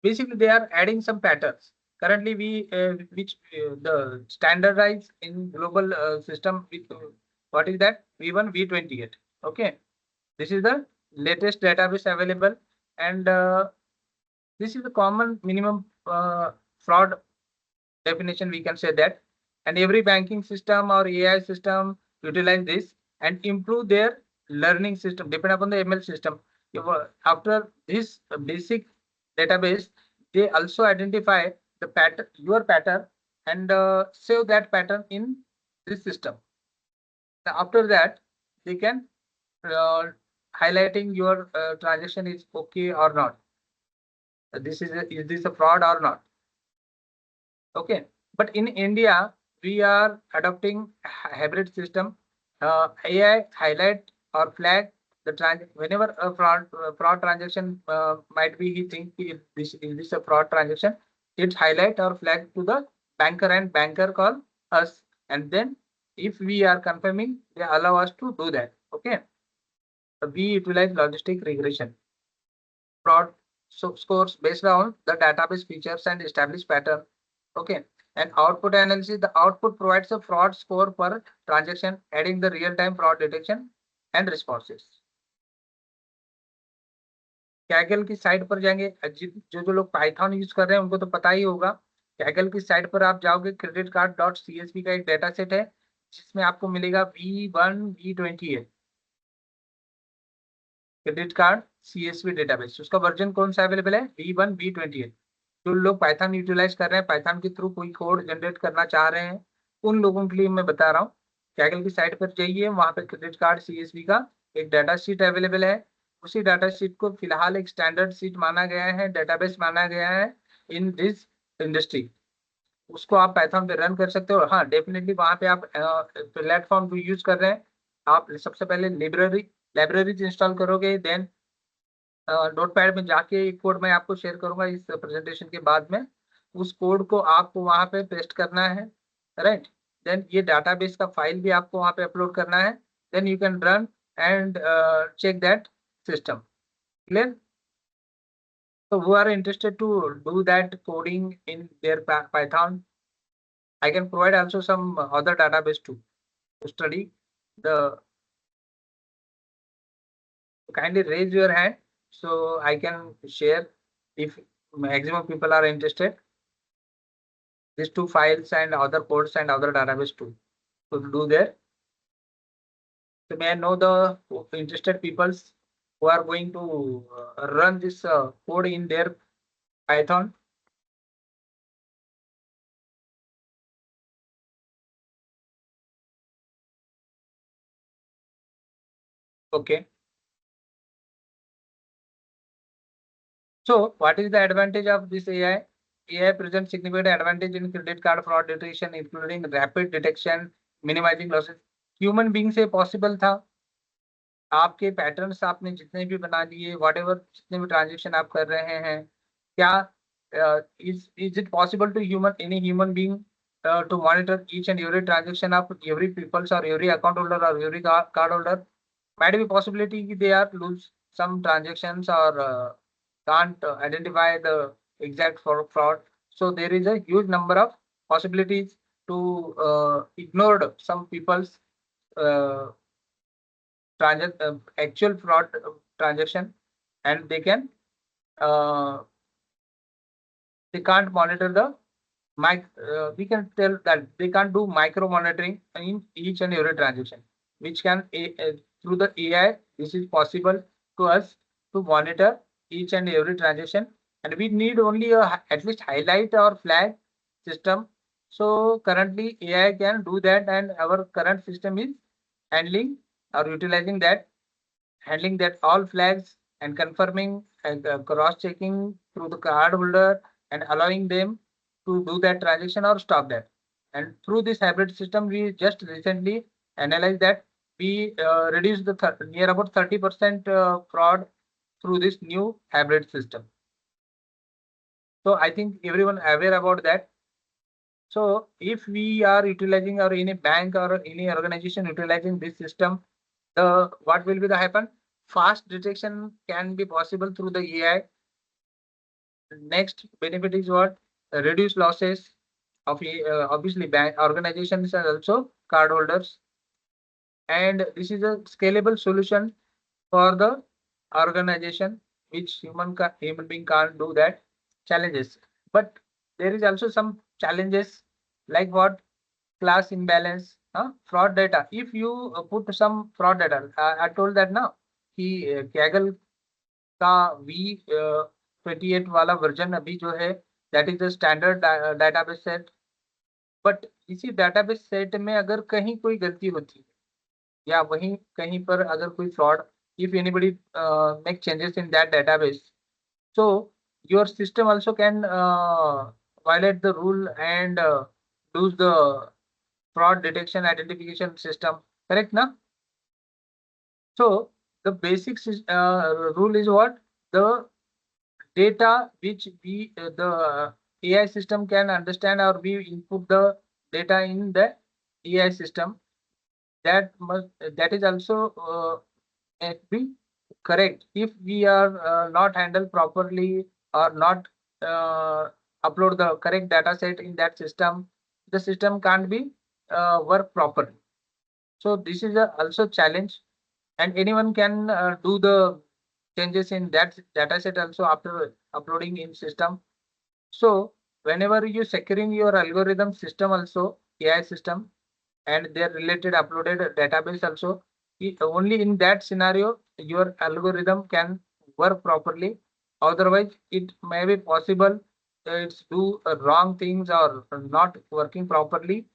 Basically, they are adding some patterns. Currently, we which the standardized in global system with what is that V1 V28. Okay, this is the latest database available, and this is the common minimum fraud definition, we can say that. And every banking system or AI system utilize this and improve their learning system depend upon the ML system. After this basic database, they also identify the pattern, your pattern, and save that pattern in this system. After that, they can uh, highlighting your transaction is okay or not. This is this a fraud or not? Okay, but in India, we are adopting hybrid system. AI highlight or flag the whenever a fraud transaction might be, he think is this a fraud transaction, it's highlight or flag to the banker, and banker call us, and then if we are confirming, they allow us to do that. Okay, we utilize logistic regression fraud scores based on the database features and established pattern. Okay. And output analysis, the output provides a fraud score per transaction, adding the real-time fraud detection and responses. Kaggle की site पर जाएंगे, जो लोग Python use कर रहे हैं उनको तो पता ही होगा। कैगल की साइट पर आप जाओगे, क्रेडिट कार्ड डॉट CSV का एक डेटा सेट है जिसमें आपको मिलेगा V1 V28 credit card CSV database. उसका वर्जन कौन सा अवेलेबल है? V1 V28। जो लोग पाइथन यूटिलाइज कर रहे हैं, पाइथन के थ्रू कोई कोड जनरेट करना चाह रहे हैं, उन लोगों के लिए मैं बता रहा हूँ। कैगल की साइट पर जाइए, वहां पर क्रेडिट कार्ड CSV का एक डाटा शीट अवेलेबल है। उसी डाटा शीट को फिलहाल एक स्टैंडर्ड शीट माना गया है, डेटाबेस माना गया है इन दिस इंडस्ट्री। उसको आप पाइथन पे रन कर सकते हो। हाँ, डेफिनेटली वहां पे आप प्लेटफॉर्म जो यूज कर रहे हैं, आप सबसे पहले लाइब्रेरीज इंस्टॉल करोगे, देन नोटपैड में जाके एक कोड मैं आपको शेयर करूंगा इस प्रेजेंटेशन के बाद में। उस कोड को आपको वहां पे पेस्ट करना है, राइट। देन ये डाटाबेस का फाइल भी आपको वहां पे अपलोड करना है। Then you can run and check that system. Clear? So who are interested to do that coding in their Python, I can provide also some other database too to study the. Kindly raise your hand so I can share if maximum people are interested. These two files and other codes and other database too to do there. So may I know the interested peoples who are going to run this code in their Python? Okay. So what is the advantage of this AI? AI presents significant advantage in credit card fraud detection, including rapid detection, minimizing losses. Human being से possible था। आपके patterns आपने जितने भी बना लिए, whatever जितने भी ट्रांजेक्शन आप कर रहे हैं, क्या is it possible to any human being to monitor each and every transaction of every people's or every account holder or every card holder? Might be possibility they are lose some transactions or can't identify the exact fraud. So there is a huge number of possibilities to ignore some people's actual fraud transaction, and they can't monitor the we can tell that they can't do micro monitoring in each and every transaction, which can through the AI this is possible to us to monitor each and every transaction, and we need only at least highlight or flag system. So currently AI can do that, and our current system is handling or utilizing that, handling that all flags and confirming and cross-checking through the card holder and allowing them to do that transaction or stop that. And through this hybrid system, we just recently analyzed that we reduced the near about 30% fraud through this new hybrid system. So I think everyone aware about that. So if we are utilizing or any bank or any organization utilizing this system, what will be the happen? Fast detection can be possible through the AI. Next benefit is what? Reduce losses of obviously bank organizations and also cardholders. And this is a scalable solution for the organization, which human being can't do that challenges. But there is also some challenges like what? Class imbalance, fraud data. If you put some fraud data, I told that now कि Kaggle का V28 वाला version अभी जो है that is the standard database set. But इसी database set में अगर कहीं कोई गलती होती है या वहीं कहीं पर अगर कोई fraud, if anybody make changes in that database, so your system also can violate the rule and lose the fraud detection identification system, correct na? So the basic rule is what? The data which the AI system can understand, or we input the data in the AI system, that is also be correct. If we are not handled properly or not upload the correct data set in that system, the system can't be work properly. So this is a also challenge, and anyone can do the changes in that data set also after uploading in system. So whenever you securing your algorithm system also, AI system, and their related uploaded database also, only in that scenario your algorithm can work properly. Otherwise it may be possible it's do wrong things or not working properly.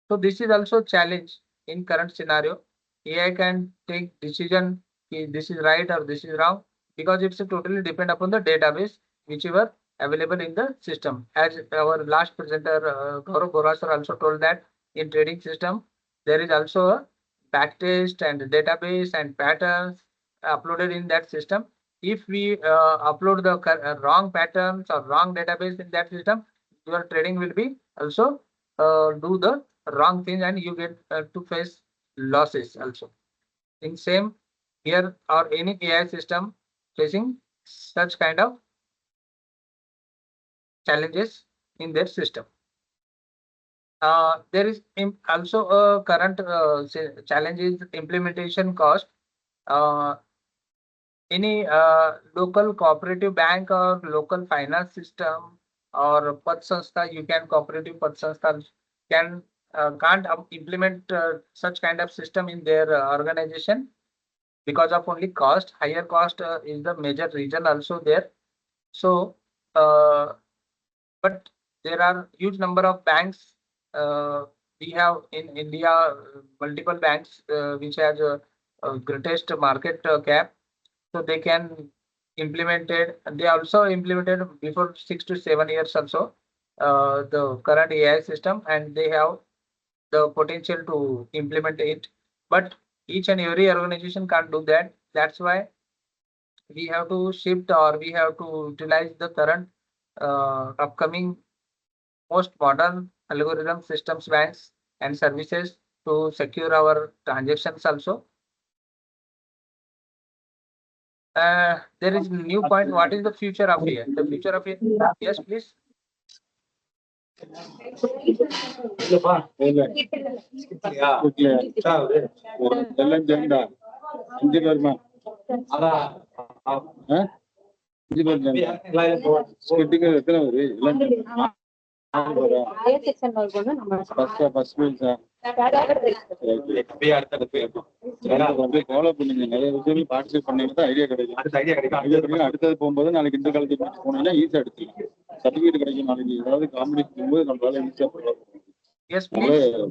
So this is also challenge in current scenario. AI can take decision this is right or this is wrong, because it's totally depend upon the database whichever available in the system. As our last presenter Gaurav Bora sir also told that in trading system there is also a backtest and database and patterns uploaded in that system. If we upload the wrong patterns or wrong database in that system, your trading will be also do the wrong thing and you get to face losses also. In same here or any AI system facing such kind of challenges in their system. There is also a current challenge is implementation cost. Uh, any local cooperative bank or local finance system or Pat Sanstha, you can cooperative Pat Sanstha can can't implement such kind of system in their organization because of only cost. Higher cost is the major reason also there. So, but there are huge number of banks. We have in India multiple banks which has a greatest market cap, so they can implement it. They also implemented before 6 to 7 years also the current AI system, and they have the potential to implement it. But each and every organization can't do that. That's why we have to shift or we have to utilize the current upcoming most modern algorithm systems, banks and services to secure our transactions also. There is new point. What is the future of AI? The future of it. Yes, please. Follow பண்ணுங்க, நிறைய விஷயங்கள் participate பண்ணீங்கன்னா idea கிடைக்கும். அடுத்தது போகும்போது நாளைக்கு இந்த college போனீங்கன்னா ஈஸியா எடுத்துக்கலாம். சர்டிஃபிகேட் கிடைக்கும். நாளைக்கு ஏதாவது காம்படிஷன் போகும்போது நம்மளால ஈஸியா பண்ணலாம்.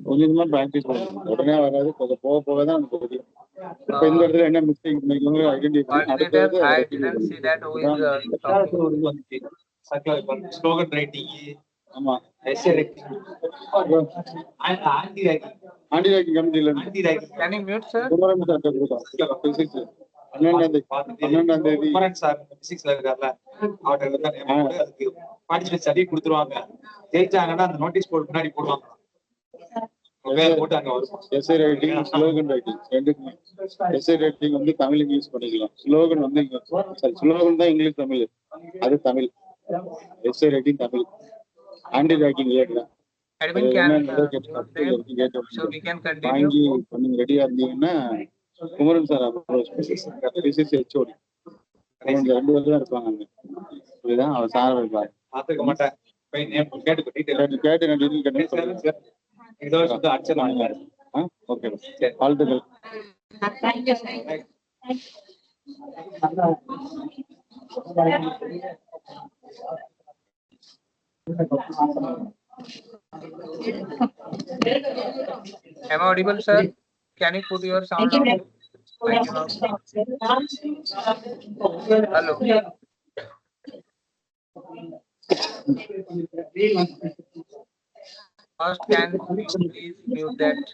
கொஞ்சம் கொஞ்சமா பிராக்டிஸ் பண்ணணும். உடனே வராது, கொஞ்சம் போக போக தான் நமக்கு தெரியும். இப்ப இந்த இடத்துல என்ன மிஸ்டேக் பண்ணிக்கோங்க ஐடென்டிஃபை அடுத்தது ஸ்லோகன் ரைட்டிங். ஆமா, எஸ்ஏ ரைட்டிங். ஆன்டி ரைட்டிங் கமிட்டில குமரன் சார் கொடுத்தோம். பிசிக்ஸ் 12ஆம் தேதி சார் பிசிக்ஸ்ல இருக்கார்ல, அவர்கிட்ட அதுக்கு பார்ட்டிசிபேட் சர்டிஃபிகேட் கொடுத்துருவாங்க. ஜெயிச்சாங்கன்னா அந்த நோட்டீஸ் போர்டு முன்னாடி போடுவாங்க. எஸ்ஏ ரைட்டிங், ஸ்லோகன் ரைட்டிங் ரெண்டுக்குமே. எஸ்ஏ ரைட்டிங் வந்து தமிழ் இங்கிலீஷ் பண்ணிக்கலாம். ஸ்லோகன் வந்து ஸ்லோகன் தான் இங்கிலீஷ் தமிழ், அது Tamil. Essay writing Tamil. Handwriting லேட்லாம் வாங்கி நீங்க ரெடியா இருந்தீங்கன்னா Kumaran sir approach PCC HOD 2 பேர் தான் இருப்பாங்க அங்க. புரியுதா? அவர் சார் இருப்பாரு. பார்த்துக்க மாட்டேன். கேட்டு நான் டீட்டெயில் கேட்டேன். ஓகே, வாழ்த்துக்கள். Am I audible, sir? Can you put your sound on? Hello. First, can you please mute that?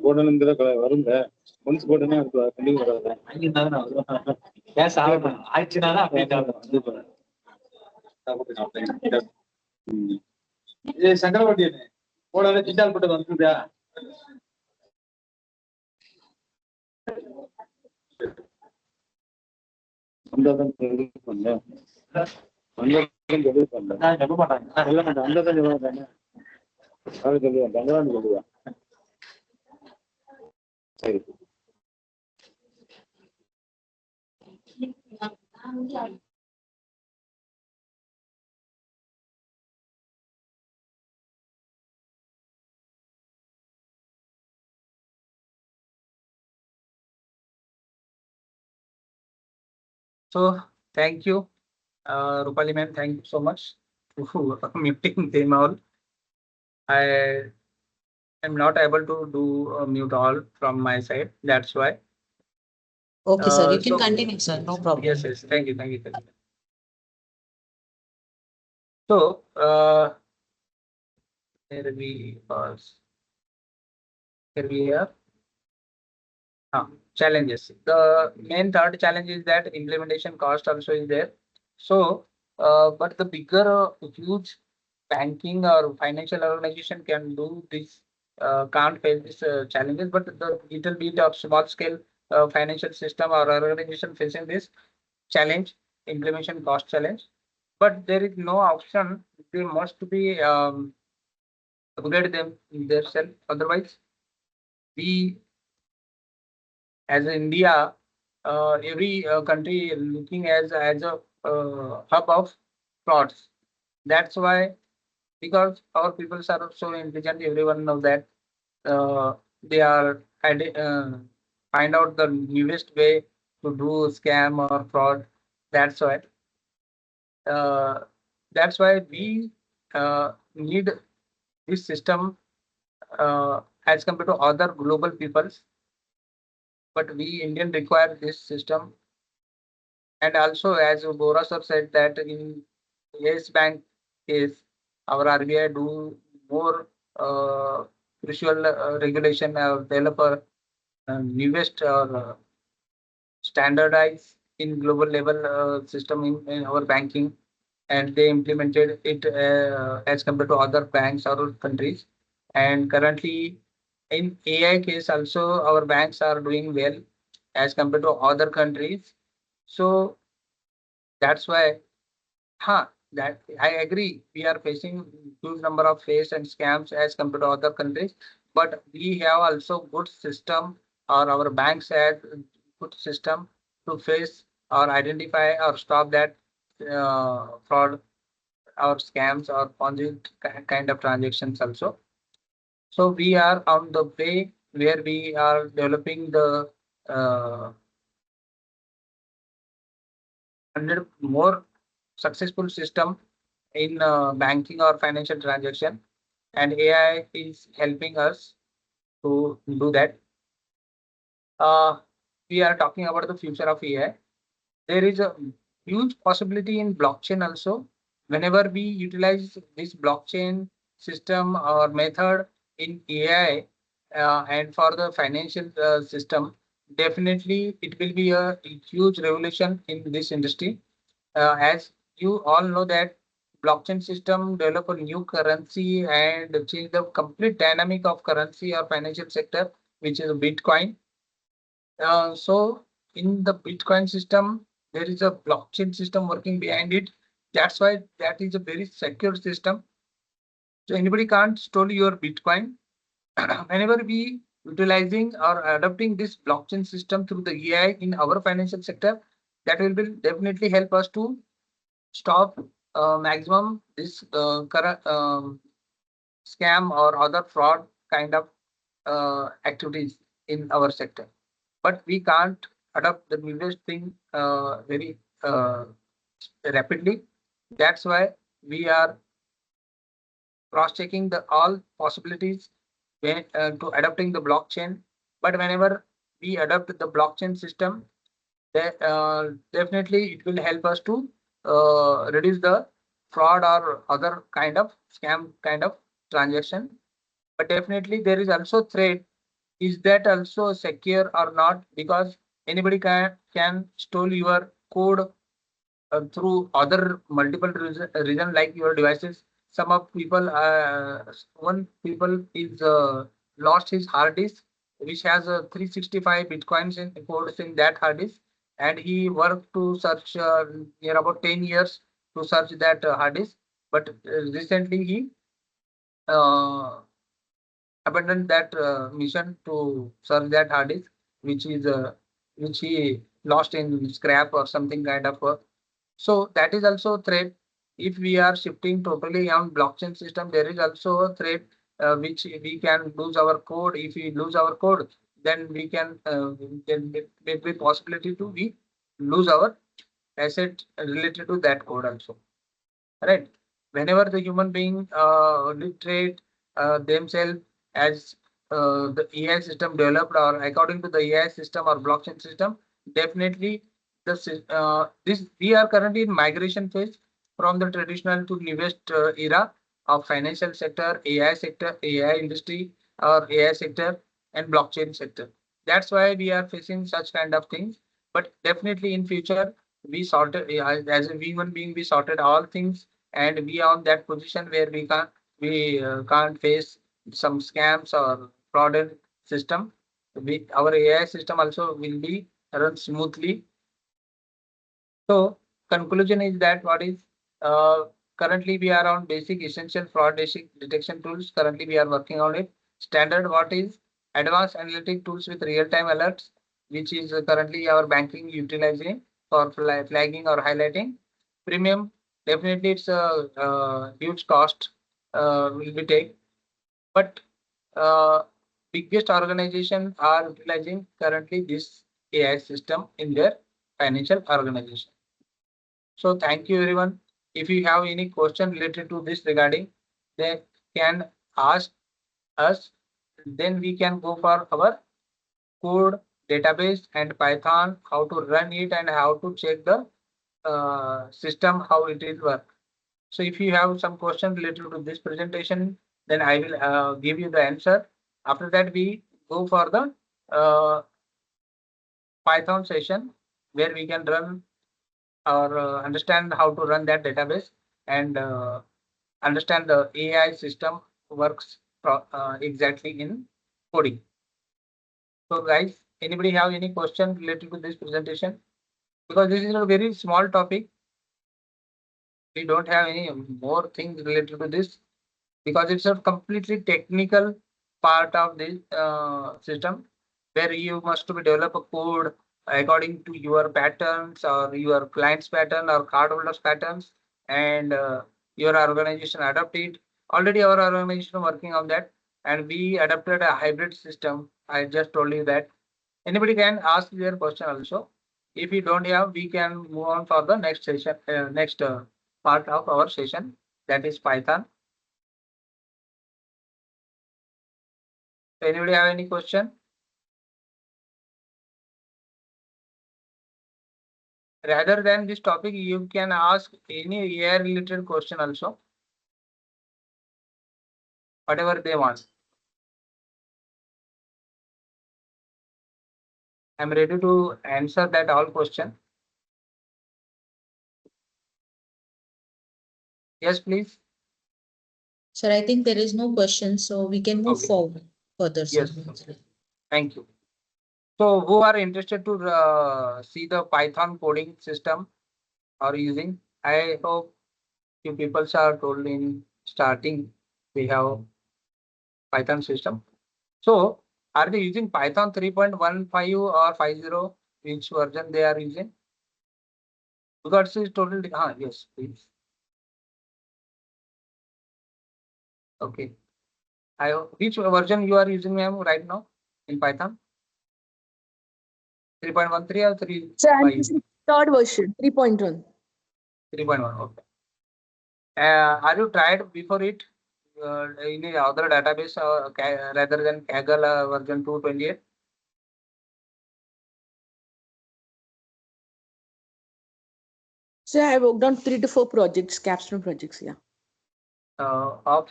போடணுங்கிற வருங்க ஒன்ஸ் போட்டோன்னா கண்டிப்பா வராது சங்கரவட்டி போடாத சிண்டால் போட்டு வந்துதா வந்தாதான் பண்ணல சொல்லுவேன் சரி So thank you, Rupali ma'am. Thank you so much for muting them all. I am not able to do mute all from my side. That's why. Okay, sir. You can So continue, sir. No problem. yes, yes. Thank you, thank you, thank you. So here we pause. Here we have challenges. The main third challenge is that implementation cost also is there. So, but the bigger, huge banking or financial organization can do this, can't face these challenges, but the little bit of small scale financial system or organization facing this challenge, implementation cost challenge, but there is no option. They must be upgrade them themselves. Otherwise, we as India, every country looking as a hub of frauds. That's why, because our people are so intelligent, everyone knows that they are find out the newest way to do scam or fraud. That's why. Uh, that's why we need this system as compared to other global peoples. But we Indian require this system. And also, as Bora sir said that in Yes Bank case, our RBI do more crucial regulation developer newest standardized in global level system in our banking, and they implemented it as compared to other banks or countries. And currently, in AI case also, our banks are doing well as compared to other countries. So that's why, that I agree. We are facing huge number of fakes and scams as compared to other countries, but we have also good system, or our banks have good system to face or identify or stop that fraud or scams or Ponzi kind of transactions also. So we are on the way where we are developing the 100 more successful system in banking or financial transaction, and AI is helping us to do that. We are talking about the future of AI. There is a huge possibility in blockchain also. Whenever we utilize this blockchain system or method in AI and for the financial system, definitely it will be a huge revolution in this industry. As you all know that blockchain system develop a new currency and change the complete dynamic of currency or financial sector, which is Bitcoin. So in the Bitcoin system, there is a blockchain system working behind it. That's why that is a very secure system. So anybody can't steal your Bitcoin. Whenever we utilizing or adopting this blockchain system through the AI in our financial sector, that will be definitely help us to stop maximum this current scam or other fraud kind of activities. in our sector. But we can't adopt the newest thing very rapidly. That's why we are cross-checking the all possibilities when, to adopting the blockchain. But whenever we adopt the blockchain system, definitely it will help us to reduce the fraud or other kind of scam kind of transaction. But definitely there is also threat. Is that also secure or not? Because anybody can steal your code through other multiple reason like your devices. Some of people, one people is lost his hard disk, which has 365 bitcoins in codes in that hard disk, and he worked to search near about 10 years to search that hard disk. But recently he uh, abandoned that mission to search that hard disk, which is which he lost in scrap or something kind of. So that is also a threat. If we are shifting totally on blockchain system, there is also a threat which we can lose our code. If we lose our code, then we can then it may be possibility to we lose our asset related to that code also. Right? Whenever the human being literate themselves as the AI system developed or according to the AI system or blockchain system, definitely this we are currently in migration phase from the traditional to newest era of financial sector, AI industry or AI sector and blockchain sector. That's why we are facing such kind of things. But definitely in future we sorted as a human being we sorted all things and we are on that position where we can't face some scams or fraudulent system. Our AI system also will be run smoothly. So conclusion is that what is uh, currently we are on basic essential fraud detection tools. Currently we are working on it. Standard what is advanced analytic tools with real-time alerts, which is currently our banking utilizing for flagging or highlighting. Premium definitely it's a huge cost will be take, but uh, biggest organization are utilizing currently this AI system in their financial organization. So thank you everyone. If you have any question related to this regarding, they can ask us. Then we can go for our code database and Python, how to run it and how to check the system, how it will work. So if you have some question related to this presentation, then I will give you the answer. After that, we go for the Python session where we can run or understand how to run that database and understand the AI system works exactly in coding. So guys, anybody have any question related to this presentation? Because this is a very small topic. We don't have any more things related to this because it's a completely technical part of this system where you must to be develop a code according to your patterns or your client's pattern or cardholders patterns and your organization adopt it. Already our organization working on that and we adopted a hybrid system. I just told you that anybody can ask their question also. If you don't have, we can move on for the next session, next part of our session, that is Python. Anybody have any question? Rather than this topic, you can ask any AI related question also, whatever they want. I'm ready to answer that all question. Yes, please. Sir, I think there is no question, so we can move Okay. forward further, sir. Yes. Thank you. So who are interested to see the Python coding system or using? I hope you people are told in starting we have Python system. So are they using Python 3.15 or 50? Which version they are using? Because it's totally, yes, please. Okay. Which version you are using ma'am right now in Python? 3.13 or 3? So I'm using third version, 3.1. 3.1. Okay. Are you tried before it in any other database rather than Kaggle version 228? So I worked on 3 to 4 projects, capstone projects, yeah. Of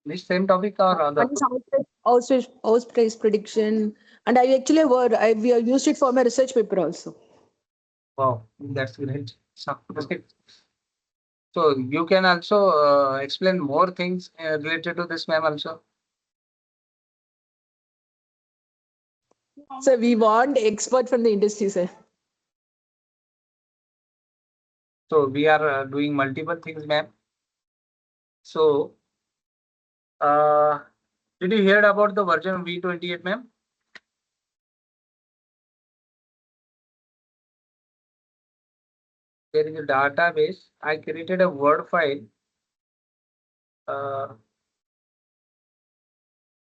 this same topic or other? One is house price prediction, and I actually we used it for my research paper also. Wow, that's great. So you can also explain more things related to this, ma'am, also. So we want expert from the industry, sir. So we are doing multiple things, ma'am. So did you hear about the version V28, ma'am? There is a database. I created a Word file.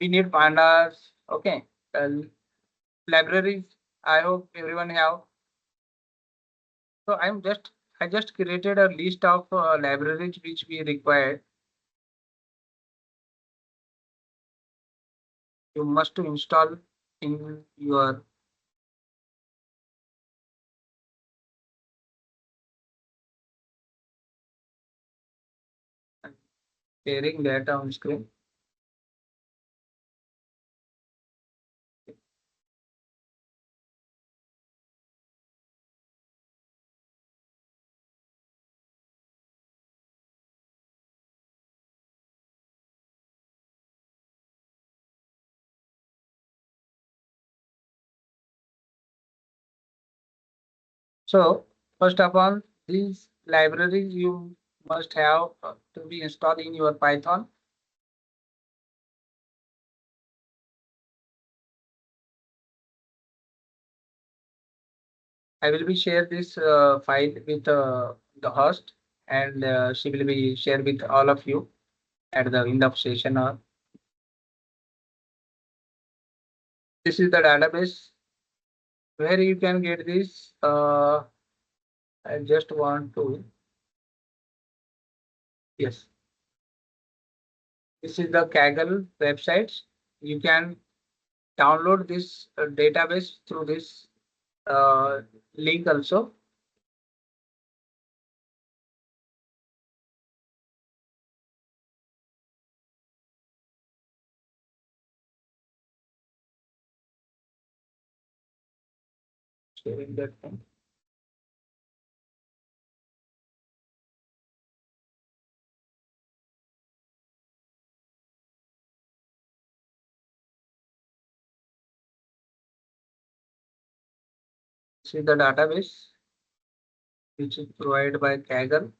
We need pandas. Okay. Libraries. I hope everyone have. So I just created a list of libraries which we require. You must to install in your sharing data on screen. So first of all, these libraries you must have to be installed in your Python. I will be share this file with the host, and she will be shared with all of you at the end of session. This is the database where you can get this. I just want to. Yes. This is the Kaggle websites. You can download this database through this link also. Sharing that one. See the database which is provided by Kaggle.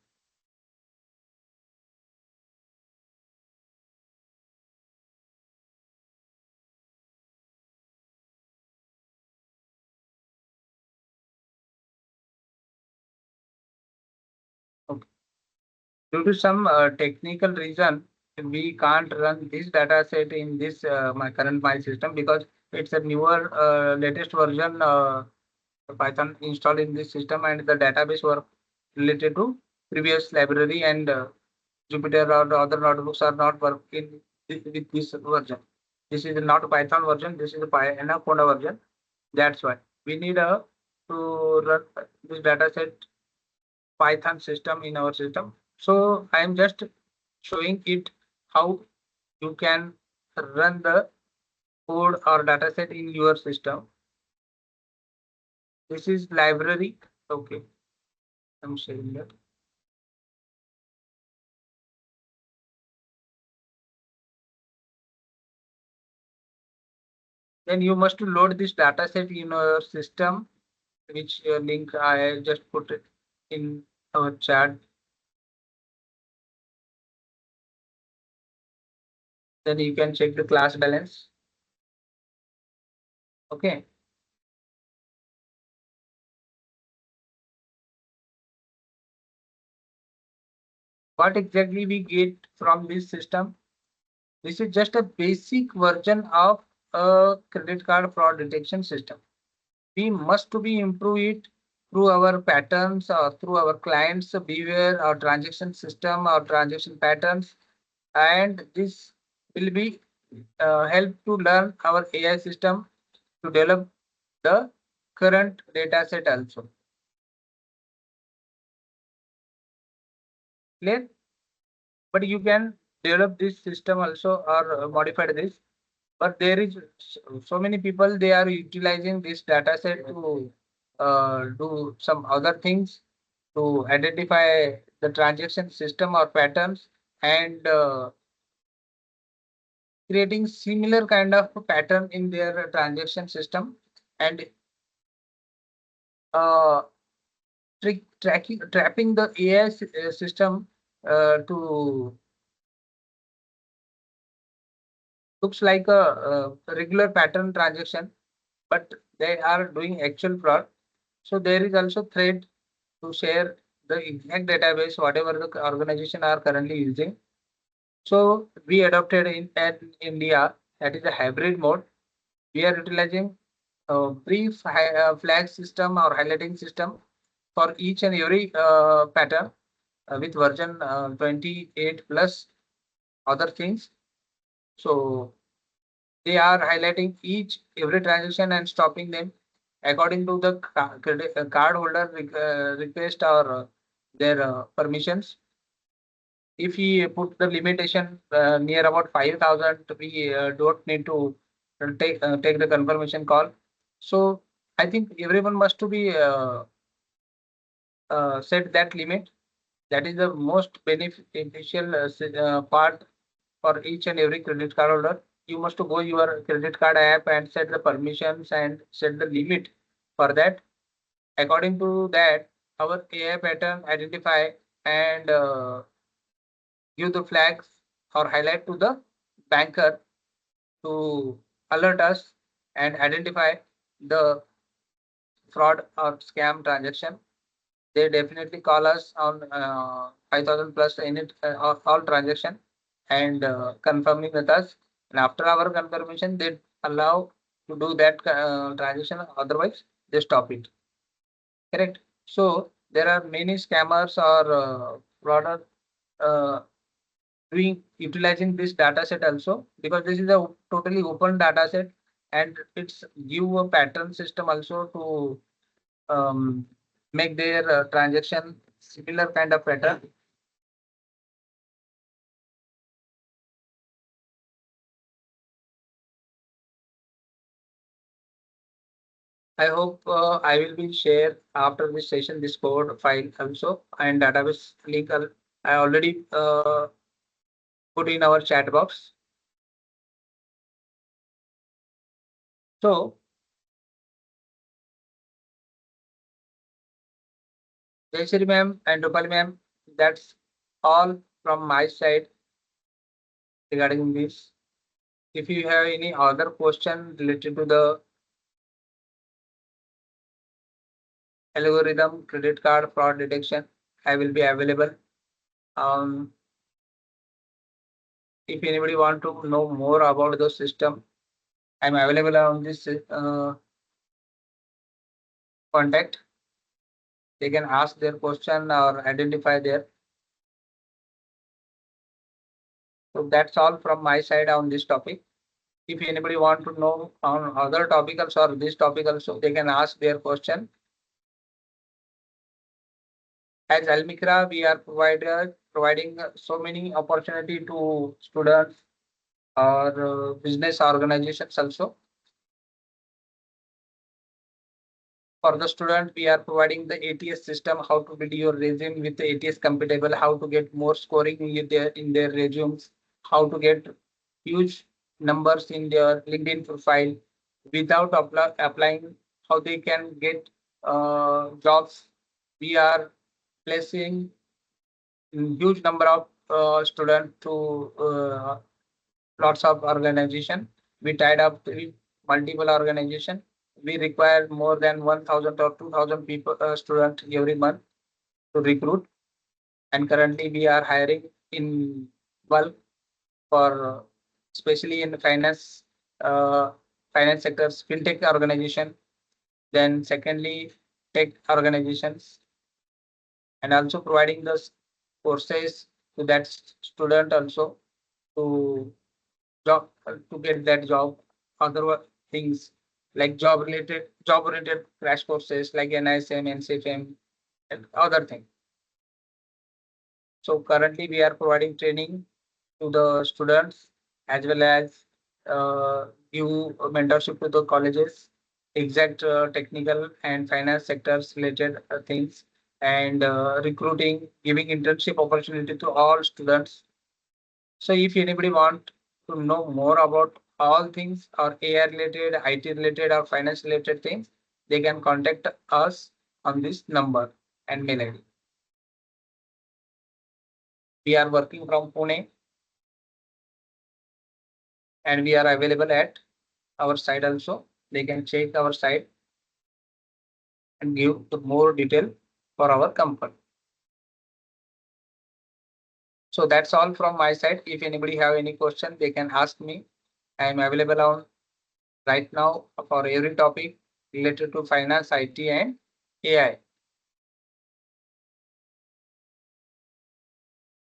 Okay. Due to some technical reason, we can't run this data set in this my system because it's a newer latest version Python installed in this system, and the database were related to previous library, and Jupyter or other notebooks are not working with this version. This is not Python version. This is a Anaconda version. That's why we need to run this data set Python system in our system. So I am just showing it how you can run the code or data set in your system. This is library. Okay, I'm sharing that. Then you must load this data set in your system, which link I just put it in our chat. Then you can check the class balance. Okay. What exactly we get from this system? This is just a basic version of a credit card fraud detection system. we must to be improve it through our patterns or through our clients' behavior, our transaction system, our transaction patterns, and this will be help to learn our AI system to develop the current data set also. Clear? But you can develop this system also or modify this. But there is so many people they are utilizing this data set to do some other things to identify the transaction system or patterns and creating similar kind of pattern in their transaction system and uh, trapping the AI system to looks like a regular pattern transaction, but they are doing actual fraud. So there is also threat to share the exact database, whatever the organization are currently using. So we adopted in India, that is a hybrid mode. We are utilizing a brief flag system or highlighting system for each and every pattern with version 28 plus other things. So they are highlighting each every transaction and stopping them according to the card holder request or their permissions. If we put the limitation near about 5,000, we don't need to take the confirmation call. So I think everyone must to be set that limit. That is the most beneficial part for each and every credit card holder. You must to go your credit card app and set the permissions and set the limit for that. According to that, our AI pattern identify and give the flags or highlight to the banker to alert us and identify the fraud or scam transaction. They definitely call us on 5,000 plus in it all transaction and confirming with us. And after our confirmation, they allow to do that transaction. Otherwise, they stop it. Correct. So there are many scammers or frauders uh, doing utilizing this data set also because this is a totally open data set and it's give a pattern system also to make their transaction similar kind of pattern. I hope I will be share after this session this code file also and database link I already put in our chat box. So Jayashree ma'am and Rupali ma'am, that's all from my side regarding this. If you have any other question related to the algorithm credit card fraud detection, I will be available. Um, if anybody want to know more about the system, I'm available on this contact. They can ask their question or identify their. So that's all from my side on this topic. If anybody want to know on other topics or this topic also, they can ask their question. As Almikra, we are providing so many opportunity to students or business organizations also. For the student, we are providing the ATS system, how to build your resume with the ATS compatible, how to get more scoring in their resumes, how to get huge numbers in their LinkedIn profile without applying, how they can get jobs. We are placing huge number of students to lots of organization. We tied up with multiple organization. We require more than 1,000 or 2,000 people student every month to recruit. And currently we are hiring in bulk for especially in finance, finance sectors, fintech organization. Then secondly, tech organizations, and also providing the courses to that student also to job to get that job. Other things like job related crash courses like NISM, NCFM, and other things. So currently we are providing training to the students as well as give mentorship to the colleges, exact technical and finance sectors related things, and recruiting, giving internship opportunity to all students. So if anybody want to know more about all things or AI related, IT related or finance related things, they can contact us on this number and mail ID. We are working from Pune and we are available at our site also. They can check our site and give the more detail for our company. So that's all from my side. If anybody have any question, they can ask me. I am available on right now for every topic related to finance, IT, and AI.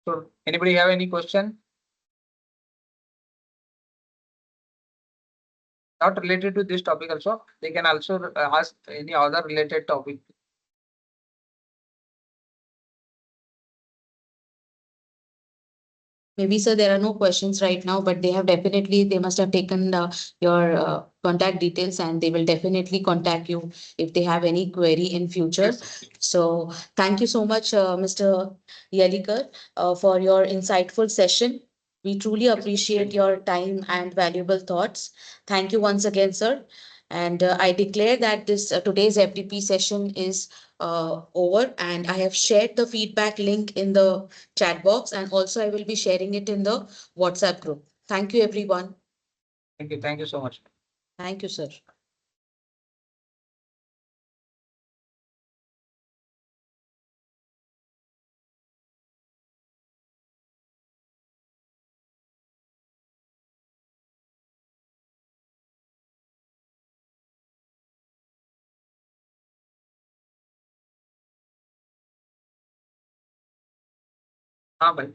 So anybody have any question? Not related to this topic also. They can also ask any other related topic. Maybe, sir, there are no questions right now, but they must have taken your contact details and they will definitely contact you if they have any query in future. So thank you so much, Mr. Yelikar, for your insightful session. We truly appreciate your time and valuable thoughts. Thank you once again, sir. And I declare that this today's FDP session is over, and I have shared the feedback link in the chat box, and also I will be sharing it in the WhatsApp group. Thank you, everyone. Thank you. Thank you so much. Thank you, sir. हाँ भाई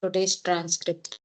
today's transcript.